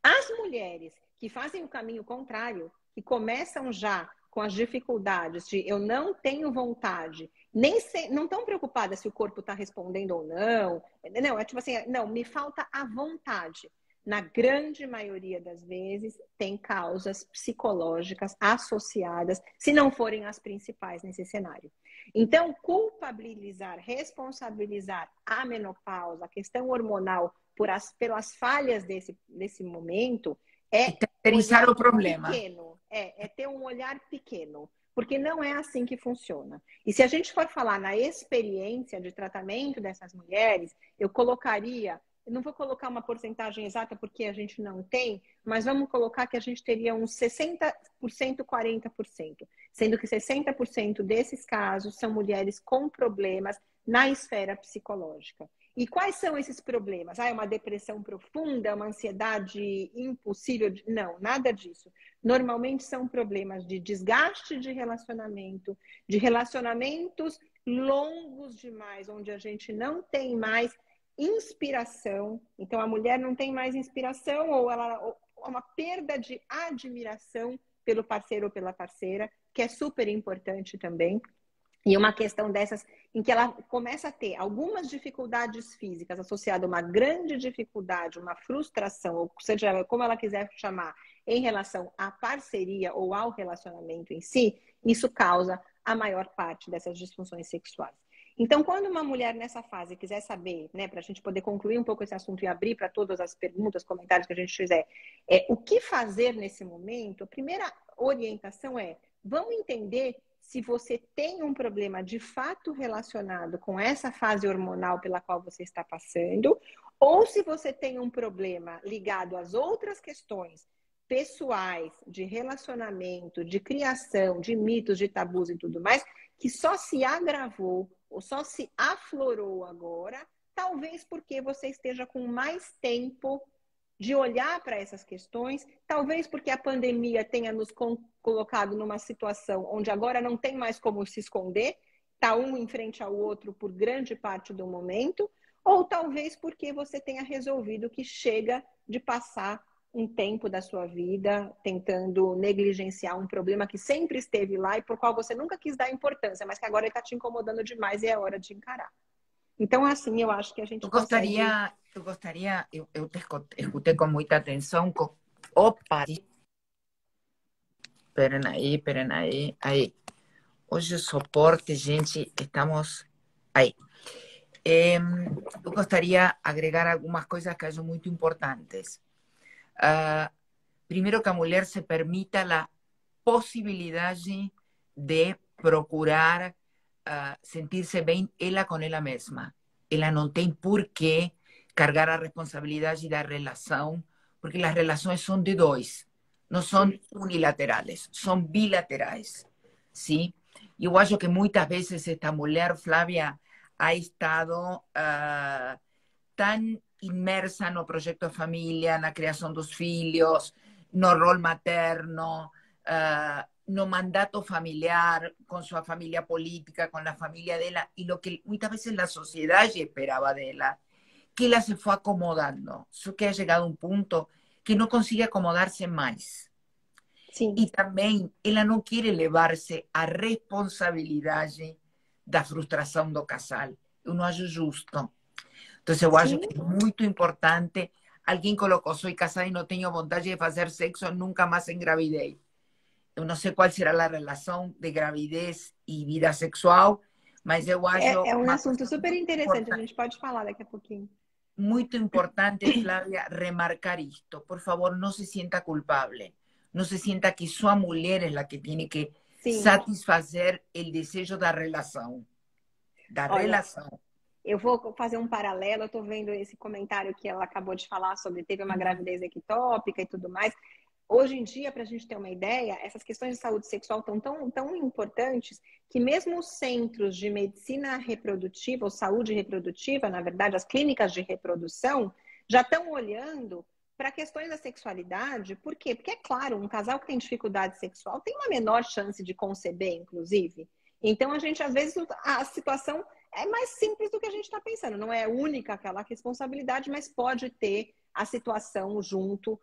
As mulheres que fazem o caminho contrário, que começam já com as dificuldades de eu não tenho vontade, não estão preocupadas se o corpo está respondendo ou não. Não, é tipo assim, não, me falta a vontade. Na grande maioria das vezes, tem causas psicológicas associadas, se não forem as principais nesse cenário. Então, culpabilizar, responsabilizar a menopausa, a questão hormonal, pelas falhas desse momento, E terceirizar o problema. pequeno, é ter um olhar pequeno, porque não é assim que funciona. E se a gente for falar na experiência de tratamento dessas mulheres, eu não vou colocar uma porcentagem exata porque a gente não tem, mas vamos colocar que a gente teria uns 60%, 40%, sendo que 60% desses casos são mulheres com problemas na esfera psicológica. E quais são esses problemas? É uma depressão profunda, uma ansiedade impossível? Não, nada disso. Normalmente são problemas de desgaste de relacionamentos longos demais, onde a gente não tem mais inspiração. Então, a mulher não tem mais inspiração ou uma perda de admiração pelo parceiro ou pela parceira, que é super importante também. E uma questão dessas em que ela começa a ter algumas dificuldades físicas associadas a uma grande dificuldade, uma frustração, ou seja, como ela quiser chamar, em relação à parceria ou ao relacionamento em si, isso causa a maior parte dessas disfunções sexuais. Então, quando uma mulher nessa fase quiser saber, né, para a gente poder concluir um pouco esse assunto e abrir para todas as perguntas, comentários que a gente fizer, o que fazer nesse momento, a primeira orientação vamos entender se você tem um problema de fato relacionado com essa fase hormonal pela qual você está passando, ou se você tem um problema ligado às outras questões pessoais, de relacionamento, de criação, de mitos, de tabus e tudo mais, que só se agravou ou só se aflorou agora, talvez porque você esteja com mais tempo de olhar para essas questões, talvez porque a pandemia tenha nos colocado numa situação onde agora não tem mais como se esconder, está um em frente ao outro por grande parte do momento, ou talvez porque você tenha resolvido que chega de passar um tempo da sua vida tentando negligenciar um problema que sempre esteve lá e por qual você nunca quis dar importância, mas que agora está te incomodando demais e é hora de encarar. Então, assim, eu acho que a gente consegue... Eu te escutei com muita atenção. Opa! Esperem aí. Hoje o suporte, gente, estamos aí. Eu gostaria de agregar algumas coisas que acho muito importantes. Primeiro, que a mulher se permita a possibilidade de procurar sentir-se bem ela com ela mesma. Ela não tem por que cargar a responsabilidade da relação, porque as relações são de dois, não são unilaterais, são bilaterais. Sim? Eu acho que muitas vezes esta mulher, Flávia, ha estado tão imersa no projeto de família, na criação dos filhos, no rol materno, no mandato familiar, con su familia política, con la familia de ella, y lo que muchas veces la sociedad esperaba de ella, que ella se fue acomodando. Eso que ha llegado a un punto que no consigue acomodarse más. Sim. Y también ella no quiere elevarse a responsabilidad da frustración do casal. Eu não acho justo. Entonces, eu acho que é muito importante. Alguém colocou, soy casada y no tengo vontade de fazer sexo, nunca más engravidei. Eu não sei qual será a relação de gravidez e vida sexual, mas eu acho... É um assunto super interessante, a gente pode falar daqui a pouquinho. Muito importante, Flávia, remarcar isto. Por favor, não se sienta culpable. Não se sienta que sua mulher é a que tem que satisfazer o desejo da relação. Relação. Eu vou fazer um paralelo, eu estou vendo esse comentário que ela acabou de falar sobre teve uma gravidez ectópica e tudo mais. Hoje em dia, para a gente ter uma ideia, essas questões de saúde sexual estão tão importantes que mesmo os centros de medicina reprodutiva, ou saúde reprodutiva, na verdade, as clínicas de reprodução, já estão olhando para questões da sexualidade, por quê? Porque, é claro, um casal que tem dificuldade sexual tem uma menor chance de conceber, inclusive. Então, a gente, às vezes, a situação é mais simples do que a gente está pensando. Não é única aquela responsabilidade, mas pode ter a situação junto,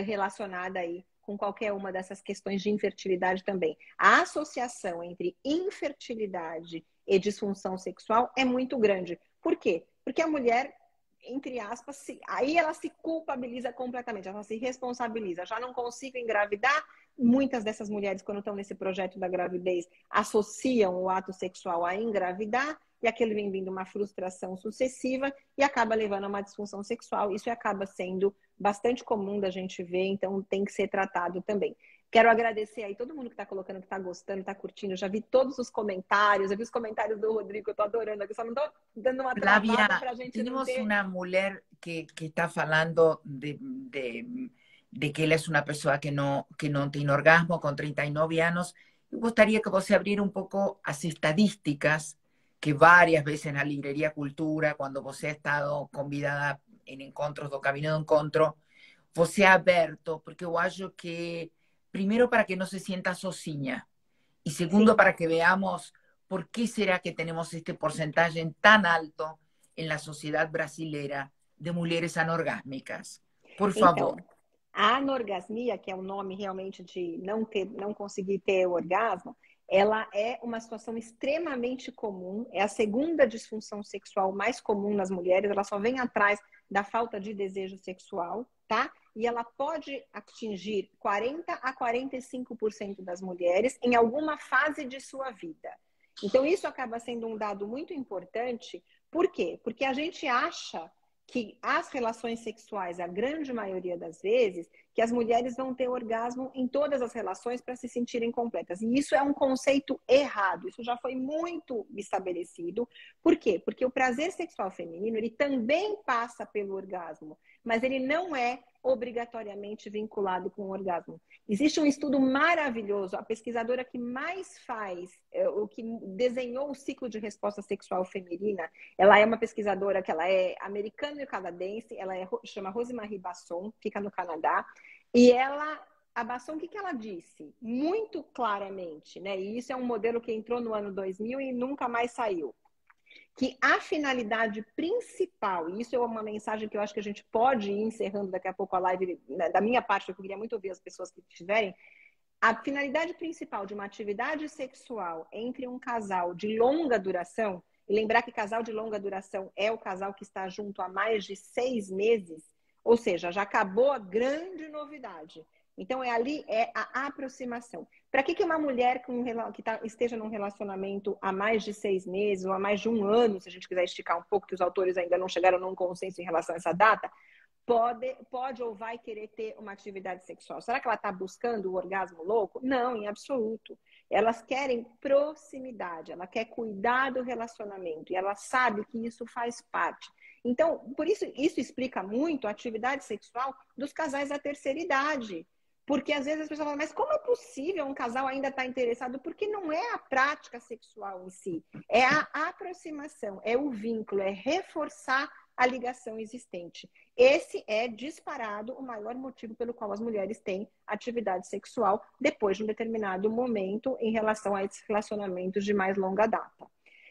relacionada aí com qualquer uma dessas questões de infertilidade também. A associação entre infertilidade e disfunção sexual é muito grande. Por quê? Porque a mulher, entre aspas, aí ela se culpabiliza completamente, ela se responsabiliza. Já não consigo engravidar. Muitas dessas mulheres, quando estão nesse projeto da gravidez, associam o ato sexual a engravidar, e aquilo vem vindo uma frustração sucessiva e acaba levando a uma disfunção sexual. Isso acaba sendo bastante comum da gente ver, então tem que ser tratado também. Quero agradecer aí todo mundo que está colocando, que está gostando, está curtindo. Eu já vi todos os comentários, eu vi os comentários do Rodrigo, eu estou adorando aqui, só não estou dando uma Flavia, travada para a gente não tenemos ter... una mujer que está hablando de que ella es una persona que no tiene orgasmo con 39 años. Me gustaría que vos abriera un poco las estadísticas que varias veces en la librería Cultura, cuando vos ha estado convidada en encontros do Caminho do Encontro, você ha aberto, porque yo acho que, primero, para que no se sienta sozinha, y segundo, Sim. para que veamos por qué será que tenemos este porcentaje tan alto en la sociedad brasilera de mujeres anorgásmicas. Por favor. Então, a anorgasmia, que é o nome realmente de não conseguir ter o orgasmo, ela é uma situação extremamente comum, é a segunda disfunção sexual mais comum nas mulheres, ela só vem atrás da falta de desejo sexual, tá? E ela pode atingir 40 a 45% das mulheres em alguma fase de sua vida. Então, isso acaba sendo um dado muito importante. Por quê? Porque a gente acha que as relações sexuais, a grande maioria das vezes, que as mulheres vão ter orgasmo em todas as relações para se sentirem completas. E isso é um conceito errado, isso já foi muito estabelecido. Por quê? Porque o prazer sexual feminino, ele também passa pelo orgasmo, mas ele não é obrigatoriamente vinculado com o orgasmo. Existe um estudo maravilhoso, a pesquisadora que mais faz, o que desenhou o ciclo de resposta sexual feminina, ela é uma pesquisadora que ela é americana e canadense, ela chama Rosemarie Basson, fica no Canadá, e a Basson, o que ela disse? Muito claramente, né? E isso é um modelo que entrou no ano 2000 e nunca mais saiu. Que a finalidade principal, e isso é uma mensagem que eu acho que a gente pode ir encerrando daqui a pouco a live, da minha parte, eu queria muito ouvir as pessoas que estiverem, a finalidade principal de uma atividade sexual entre um casal de longa duração, e lembrar que casal de longa duração é o casal que está junto há mais de 6 meses, ou seja, já acabou a grande novidade. Então, é a aproximação. Para que uma mulher que esteja num relacionamento há mais de 6 meses ou há mais de 1 ano, se a gente quiser esticar um pouco, que os autores ainda não chegaram num consenso em relação a essa data, pode ou vai querer ter uma atividade sexual? Será que ela está buscando o orgasmo louco? Não, em absoluto. Elas querem proximidade, ela quer cuidar do relacionamento e ela sabe que isso faz parte. Então, por isso explica muito a atividade sexual dos casais da terceira idade. Porque às vezes as pessoas falam, mas como é possível um casal ainda estar interessado? Porque não é a prática sexual em si, é a aproximação, é o vínculo, é reforçar a ligação existente. Esse é disparado o maior motivo pelo qual as mulheres têm atividade sexual depois de um determinado momento em relação a esses relacionamentos de mais longa data.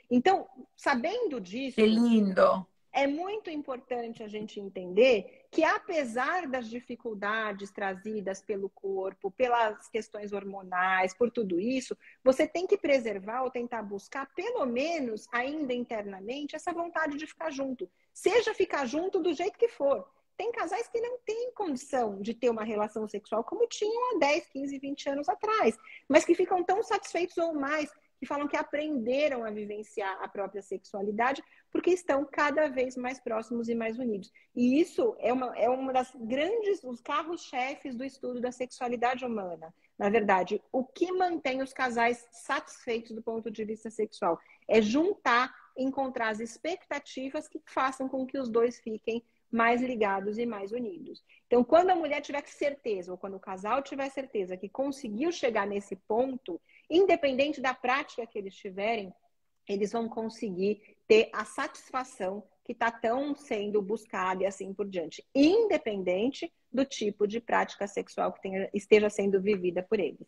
Então, sabendo disso, Qué lindo. é muito importante a gente entender que, apesar das dificuldades trazidas pelo corpo, pelas questões hormonais, por tudo isso, você tem que preservar ou tentar buscar, pelo menos ainda internamente, essa vontade de ficar junto. Seja ficar junto do jeito que for. Tem casais que não têm condição de ter uma relação sexual como tinham há 10, 15, 20 anos atrás, mas que ficam tão satisfeitos ou mais, que falam que aprenderam a vivenciar a própria sexualidade porque estão cada vez mais próximos e mais unidos. E isso é uma das grandes, os carros-chefes do estudo da sexualidade humana. Na verdade, o que mantém os casais satisfeitos do ponto de vista sexual é juntar, encontrar as expectativas que façam com que os dois fiquem mais ligados e mais unidos. Então, quando a mulher tiver certeza, ou quando o casal tiver certeza que conseguiu chegar nesse ponto, independente da prática que eles tiverem, eles vão conseguir ter a satisfação que está tão sendo buscada e assim por diante, independente do tipo de prática sexual que esteja sendo vivida por eles.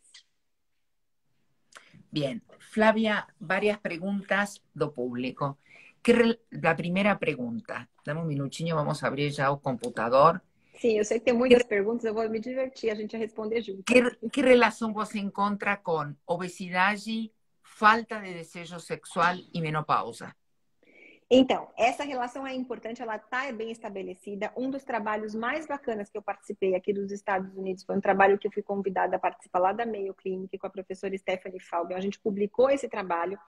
Bien, Flavia, varias preguntas do público. La primera pregunta, dame un minutinho, vamos a abrir ya o computador. Sim, eu sei que tem muitas perguntas, eu vou me divertir, a gente vai responder junto. Que relação você encontra com obesidade, falta de desejo sexual e menopausa? Então, essa relação é importante, ela está bem estabelecida. Um dos trabalhos mais bacanas que eu participei aqui dos Estados Unidos foi um trabalho que eu fui convidada a participar lá da Mayo Clinic com a professora Stephanie Faubin. A gente publicou esse trabalho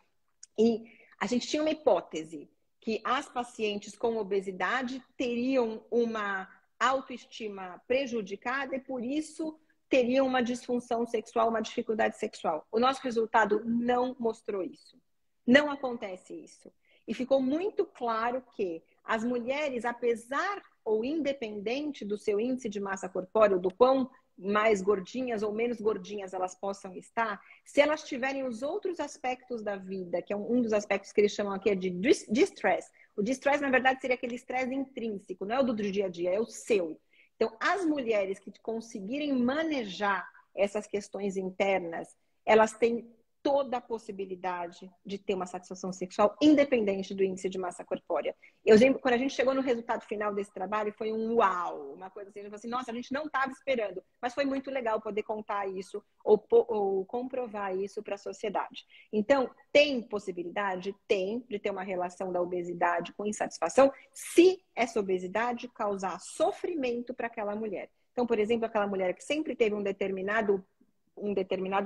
e a gente tinha uma hipótese que as pacientes com obesidade teriam uma autoestima prejudicada e, por isso, teriam uma disfunção sexual, uma dificuldade sexual. O nosso resultado não mostrou isso. Não acontece isso. E ficou muito claro que as mulheres, apesar ou independente do seu índice de massa corpórea, do quão mais gordinhas ou menos gordinhas elas possam estar, se elas tiverem os outros aspectos da vida, que é um dos aspectos que eles chamam aqui de distress. O distress, na verdade, seria aquele estresse intrínseco, não é o do dia a dia, é o seu. Então, as mulheres que conseguirem manejar essas questões internas, elas têm toda a possibilidade de ter uma satisfação sexual independente do índice de massa corpórea. Eu lembro, quando a gente chegou no resultado final desse trabalho, foi um uau, uma coisa assim, eu falei assim, nossa, a gente não estava esperando, mas foi muito legal poder contar isso ou comprovar isso para a sociedade. Então, tem possibilidade? Tem, de ter uma relação da obesidade com insatisfação, se essa obesidade causar sofrimento para aquela mulher. Então, por exemplo, aquela mulher que sempre teve um determinado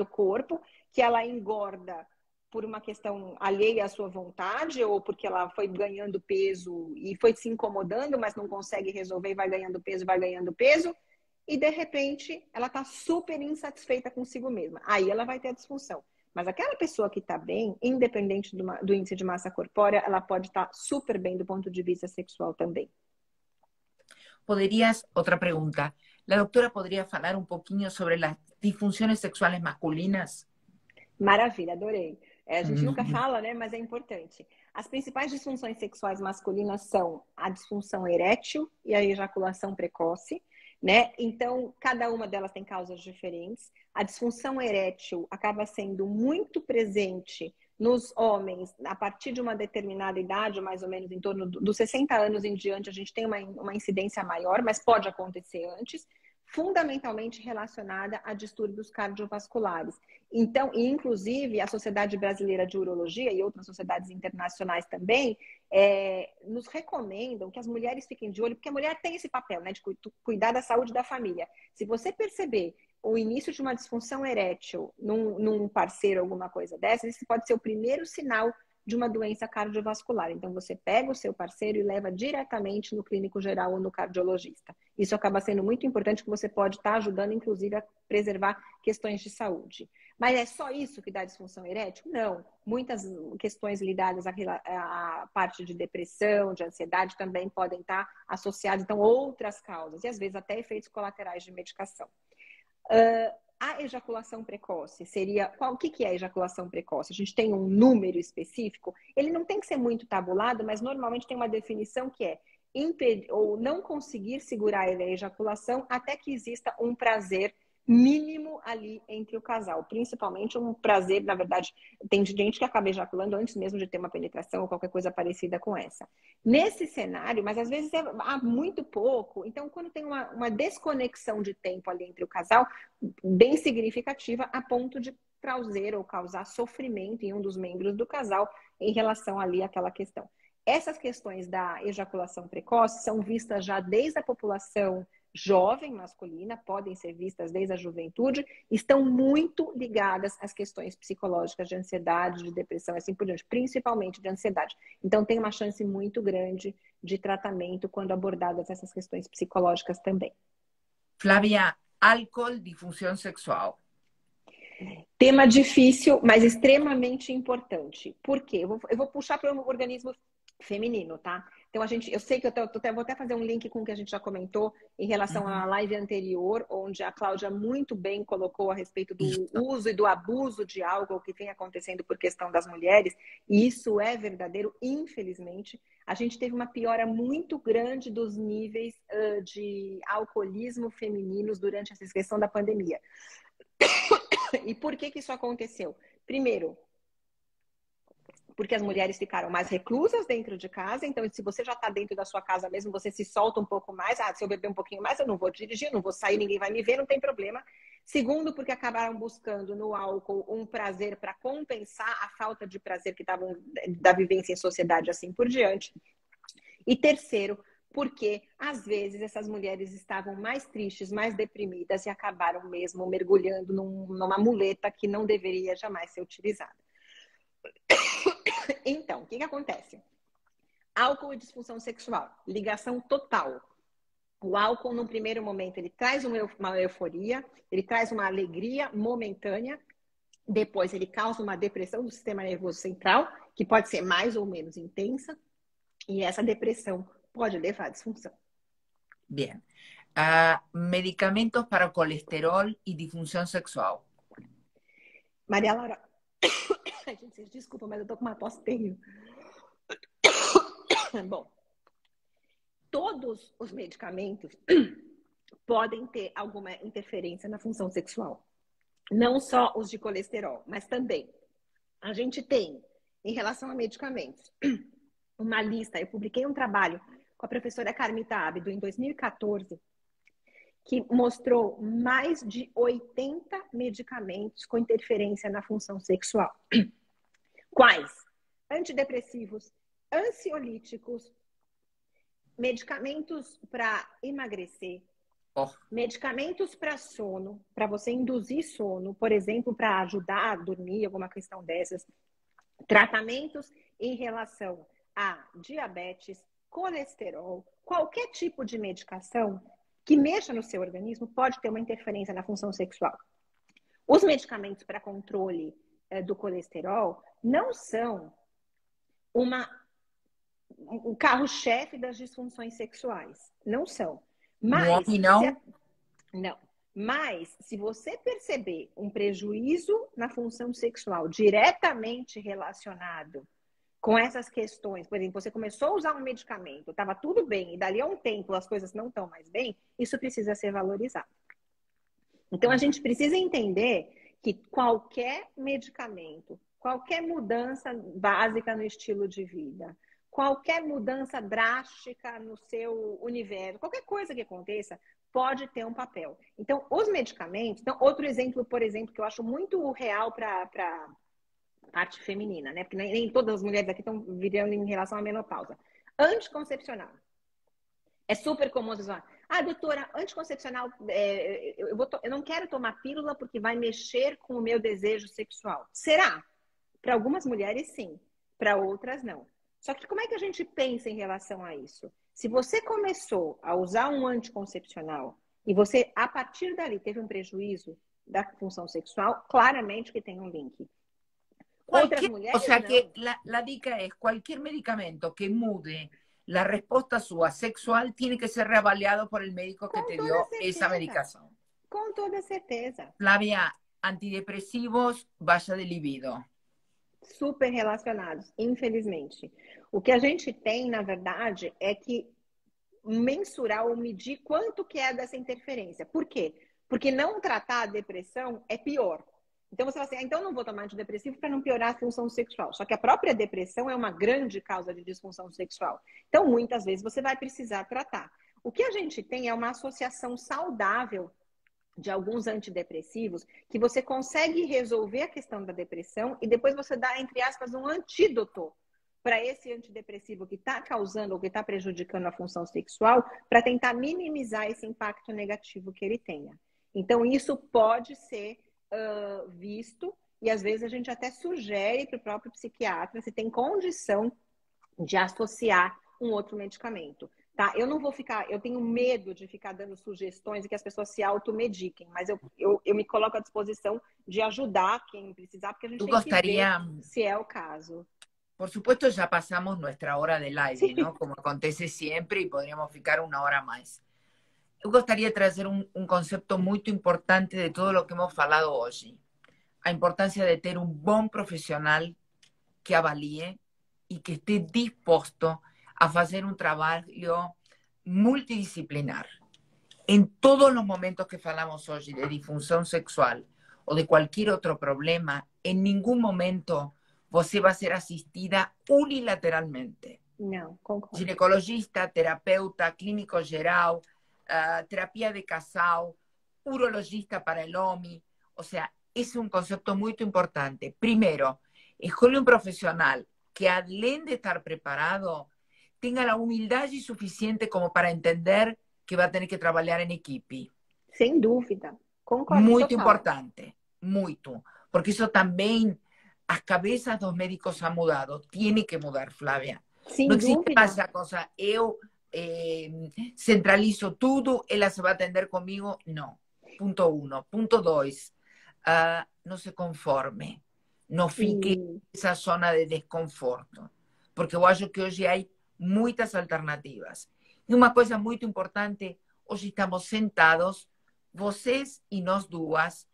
corpo, que ela engorda por uma questão alheia à sua vontade ou porque ela foi ganhando peso e foi se incomodando, mas não consegue resolver e vai ganhando peso, e de repente ela está super insatisfeita consigo mesma. Aí ela vai ter a disfunção. Mas aquela pessoa que está bem, independente do índice de massa corpórea, ela pode estar super bem do ponto de vista sexual também. Otra pregunta, ¿la doctora podría falar un poquinho sobre las disfunciones sexuales masculinas? Maravilha, adorei. A gente nunca fala, né? Mas é importante. As principais disfunções sexuais masculinas são a disfunção erétil e a ejaculação precoce, né? Então, cada uma delas tem causas diferentes. A disfunção erétil acaba sendo muito presente nos homens a partir de uma determinada idade, mais ou menos em torno dos 60 anos em diante, a gente tem uma incidência maior, mas pode acontecer antes, fundamentalmente relacionada a distúrbios cardiovasculares. Então, e inclusive a Sociedade Brasileira de Urologia e outras sociedades internacionais também nos recomendam que as mulheres fiquem de olho, porque a mulher tem esse papel, né, de cuidar da saúde da família. Se você perceber o início de uma disfunção erétil num parceiro, alguma coisa dessa, esse pode ser o primeiro sinal de uma doença cardiovascular. Então, você pega o seu parceiro e leva diretamente no clínico geral ou no cardiologista. Isso acaba sendo muito importante, que você pode estar ajudando, inclusive, a preservar questões de saúde. Mas é só isso que dá disfunção erétil? Não. Muitas questões ligadas à parte de depressão, de ansiedade, também podem estar associadas, então, outras causas, e às vezes até efeitos colaterais de medicação. A ejaculação precoce seria... O que é a ejaculação precoce? A gente tem um número específico, ele não tem que ser muito tabulado, mas normalmente tem uma definição que é impedir ou não conseguir segurar a ejaculação até que exista um prazer mínimo ali entre o casal, principalmente um prazer, na verdade, tem gente que acaba ejaculando antes mesmo de ter uma penetração ou qualquer coisa parecida com essa. Nesse cenário, mas às vezes há muito pouco, então quando tem uma desconexão de tempo ali entre o casal, bem significativa, a ponto de prazer ou causar sofrimento em um dos membros do casal em relação ali àquela questão. Essas questões da ejaculação precoce são vistas já desde a população jovem masculina, podem ser vistas desde a juventude, estão muito ligadas às questões psicológicas de ansiedade, de depressão, assim por diante, principalmente de ansiedade. Então tem uma chance muito grande de tratamento quando abordadas essas questões psicológicas também. Flávia, álcool, disfunção sexual. Tema difícil, mas extremamente importante. Por quê? Eu vou puxar para o organismo feminino, tá? Então, eu sei que vou até fazer um link com o que a gente já comentou em relação à live anterior, onde a Cláudia muito bem colocou a respeito do Isso. uso e do abuso de álcool que vem acontecendo por questão das mulheres. E isso é verdadeiro, infelizmente. A gente teve uma piora muito grande dos níveis de alcoolismo femininos durante essa questão da pandemia. E por que isso aconteceu? Primeiro, porque as mulheres ficaram mais reclusas dentro de casa. Então, se você já está dentro da sua casa mesmo, você se solta um pouco mais. Se eu beber um pouquinho mais, eu não vou dirigir, não vou sair, ninguém vai me ver, não tem problema. Segundo, porque acabaram buscando no álcool um prazer para compensar a falta de prazer que estavam da vivência em sociedade, assim por diante. E terceiro, porque às vezes essas mulheres estavam mais tristes, mais deprimidas e acabaram mesmo mergulhando numa muleta que não deveria jamais ser utilizada. Então, o que acontece? Álcool e disfunção sexual, ligação total. O álcool, num primeiro momento, ele traz uma euforia, ele traz uma alegria momentânea, depois ele causa uma depressão do sistema nervoso central, que pode ser mais ou menos intensa, e essa depressão pode levar à disfunção. Bien. Medicamentos para colesterol y disfunción sexual. Maria Laura, gente, desculpa, mas eu tô com uma tosse terrível. Bom, todos os medicamentos podem ter alguma interferência na função sexual. Não só os de colesterol, mas também a gente tem, em relação a medicamentos, uma lista. Eu publiquei um trabalho com a professora Carmita Abdo em 2014, que mostrou mais de 80 medicamentos com interferência na função sexual. Quais? Antidepressivos, ansiolíticos, medicamentos para emagrecer, medicamentos para sono, para você induzir sono, por exemplo, para ajudar a dormir, alguma questão dessas, tratamentos em relação a diabetes, colesterol, qualquer tipo de medicação que mexa no seu organismo pode ter uma interferência na função sexual. Os medicamentos para controle do colesterol não são o carro-chefe das disfunções sexuais. Não são. Mas, não. Mas, se você perceber um prejuízo na função sexual diretamente relacionado com essas questões, por exemplo, você começou a usar um medicamento, estava tudo bem, e dali a um tempo as coisas não estão mais bem, isso precisa ser valorizado. Então, a gente precisa entender que qualquer medicamento, qualquer mudança básica no estilo de vida, qualquer mudança drástica no seu universo, qualquer coisa que aconteça, pode ter um papel. Então, os medicamentos... Então, outro exemplo, por exemplo, que eu acho muito real para parte feminina, né? Porque nem todas as mulheres aqui estão virando em relação à menopausa. Anticoncepcional. É super comum vocês falarem, doutora, anticoncepcional, eu não quero tomar pílula porque vai mexer com o meu desejo sexual. Será? Para algumas mulheres, sim. Para outras, não. Só que como é que a gente pensa em relação a isso? Se você começou a usar um anticoncepcional e você, a partir dali, teve um prejuízo da função sexual, claramente que tem um link. O sea que la dica es, cualquier medicamento que mude la respuesta sua sexual tiene que ser reavaliado por el médico que te dio esa medicación. Com toda certeza. Flavia, antidepressivos, baixa de libido. Super relacionados, infelizmente. O que a gente tem, na verdade, é que mensurar ou medir quanto que é dessa interferência. Por quê? Porque não tratar a depressão é pior. Então você fala assim, então não vou tomar antidepressivo para não piorar a função sexual. Só que a própria depressão é uma grande causa de disfunção sexual. Então muitas vezes você vai precisar tratar. O que a gente tem é uma associação saudável de alguns antidepressivos que você consegue resolver a questão da depressão e depois você dá, entre aspas, um antídoto para esse antidepressivo que está causando ou que está prejudicando a função sexual para tentar minimizar esse impacto negativo que ele tenha. Então isso pode ser visto, e às vezes a gente até sugere para o próprio psiquiatra se tem condição de associar um outro medicamento, tá? Eu não vou ficar, eu tenho medo de ficar dando sugestões e que as pessoas se automediquem, mas eu me coloco à disposição de ajudar quem precisar, porque a gente tem que ver se é o caso. por supuesto ya pasamos nuestra hora de live, Sim, ¿no? Como acontece siempre y podríamos ficar una hora más. Eu gostaria de trazer um conceito muito importante de todo o que hemos falado hoje. A importância de ter um bom profissional que avalie e que esteja disposto a fazer um trabalho multidisciplinar. Em todos os momentos que falamos hoje de disfunção sexual ou de qualquer outro problema, em nenhum momento você vai ser assistida unilateralmente. não, concordo. Ginecologista, terapeuta, clínico geral, terapia de casal, urologista para el hombre. O sea, es un concepto muy importante. Primero, escoge un profesional que, além de estar preparado, tenga la humildad y suficiente como para entender que va a tener que trabajar en equipo. Sem dúvida. Concordo Muito total. importante, muito. Porque isso também, as cabeças dos médicos han mudado. Tiene que mudar, Flávia. Sem Não existe dúvida. mais essa coisa, eu centralizo tudo, ela se vai atender comigo. Não. Ponto 1. Ponto 2. Não se conforme. Não fique nessa zona de desconforto. Porque eu acho que hoje há muitas alternativas. E uma coisa muito importante, hoje estamos sentados, vocês e nós duas,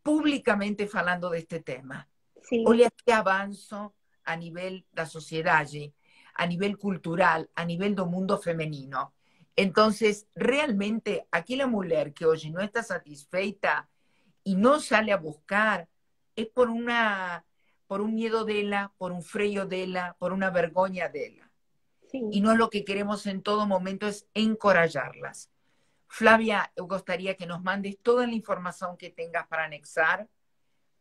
publicamente falando deste tema. Sim. Olha que avanço a nível da sociedade, a nível cultural, a nível do mundo feminino. Então, realmente, aquela mulher que hoje não está satisfeita e não sale a buscar, é por um medo dela, por um freio dela, por uma vergonha dela. Sim. E nós o que queremos em todo momento é encorajá-las. Flávia, eu gostaria que nos mandes toda a informação que tenhas para anexar.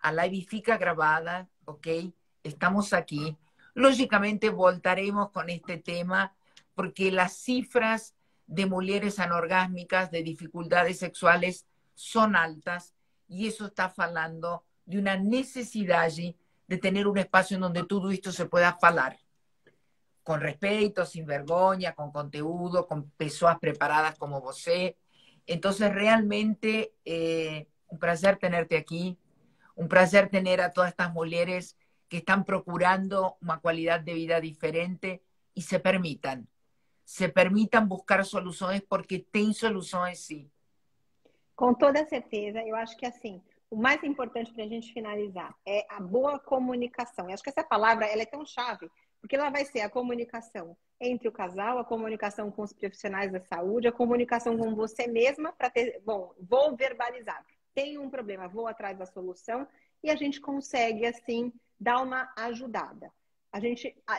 A live fica gravada, ok? Estamos aqui. Lógicamente voltaremos con este tema porque las cifras de mujeres anorgásmicas, de dificultades sexuales, son altas y eso está hablando de una necesidad de tener un espacio en donde todo esto se pueda hablar. Con respeto, sin vergüenza, con contenido, con personas preparadas como você. Entonces, realmente, un placer tenerte aquí. Un placer tener a todas estas mujeres que están procurando una calidad de vida diferente y se permitan buscar soluções porque tem soluções sim. Com toda certeza, eu acho que assim, o mais importante para a gente finalizar é a boa comunicação. Eu acho que essa palavra ela é tão chave, porque ela vai ser a comunicação entre o casal, a comunicação com os profissionais da saúde, a comunicação com você mesma para ter, bom, vou verbalizar. Tenho um problema, vou atrás da solução e a gente consegue assim dar uma ajudada.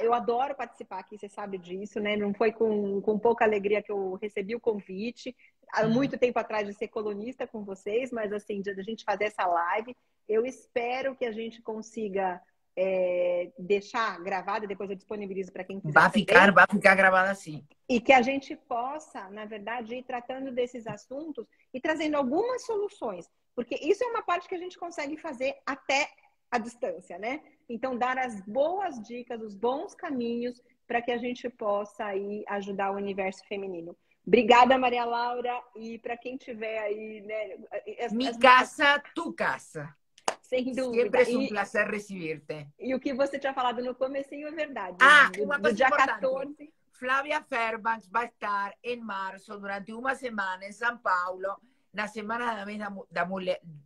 Eu adoro participar aqui, você sabe disso, né? Não foi com pouca alegria que eu recebi o convite. Há muito tempo atrás de ser colunista com vocês, mas assim, de a gente fazer essa live, eu espero que a gente consiga deixar gravada, depois eu disponibilizo para quem quiser. Vai ficar gravada sim. E que a gente possa, na verdade, ir tratando desses assuntos e trazendo algumas soluções, porque isso é uma parte que a gente consegue fazer até a distância, né? Então, dar as boas dicas, os bons caminhos para que a gente possa aí ajudar o universo feminino. Obrigada, Maria Laura. E para quem tiver aí, né? Mi casa, tu casa. Sem dúvida. Sempre é um prazer receber-te. E o que você tinha falado no comecinho é verdade. Uma coisa dia importante. 14. Flávia Fairbanks vai estar em março, durante uma semana, em São Paulo, na semana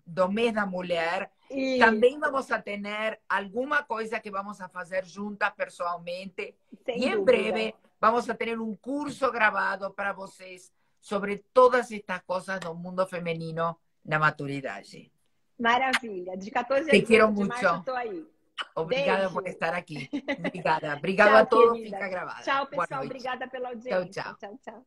do mês da mulher. E também vamos a ter alguma coisa que vamos a fazer juntas pessoalmente. E em breve vamos a ter um curso gravado para vocês sobre todas estas coisas do mundo feminino na maturidade. Maravilha. De 14 a Te quero 18 de março eu estou aí. Obrigada Beijo. por estar aqui. Obrigada. Obrigado Tchau, a todos. querida. Fica gravado. Tchau, pessoal. Obrigada pela audiência. Tchau, tchau. Tchau, tchau.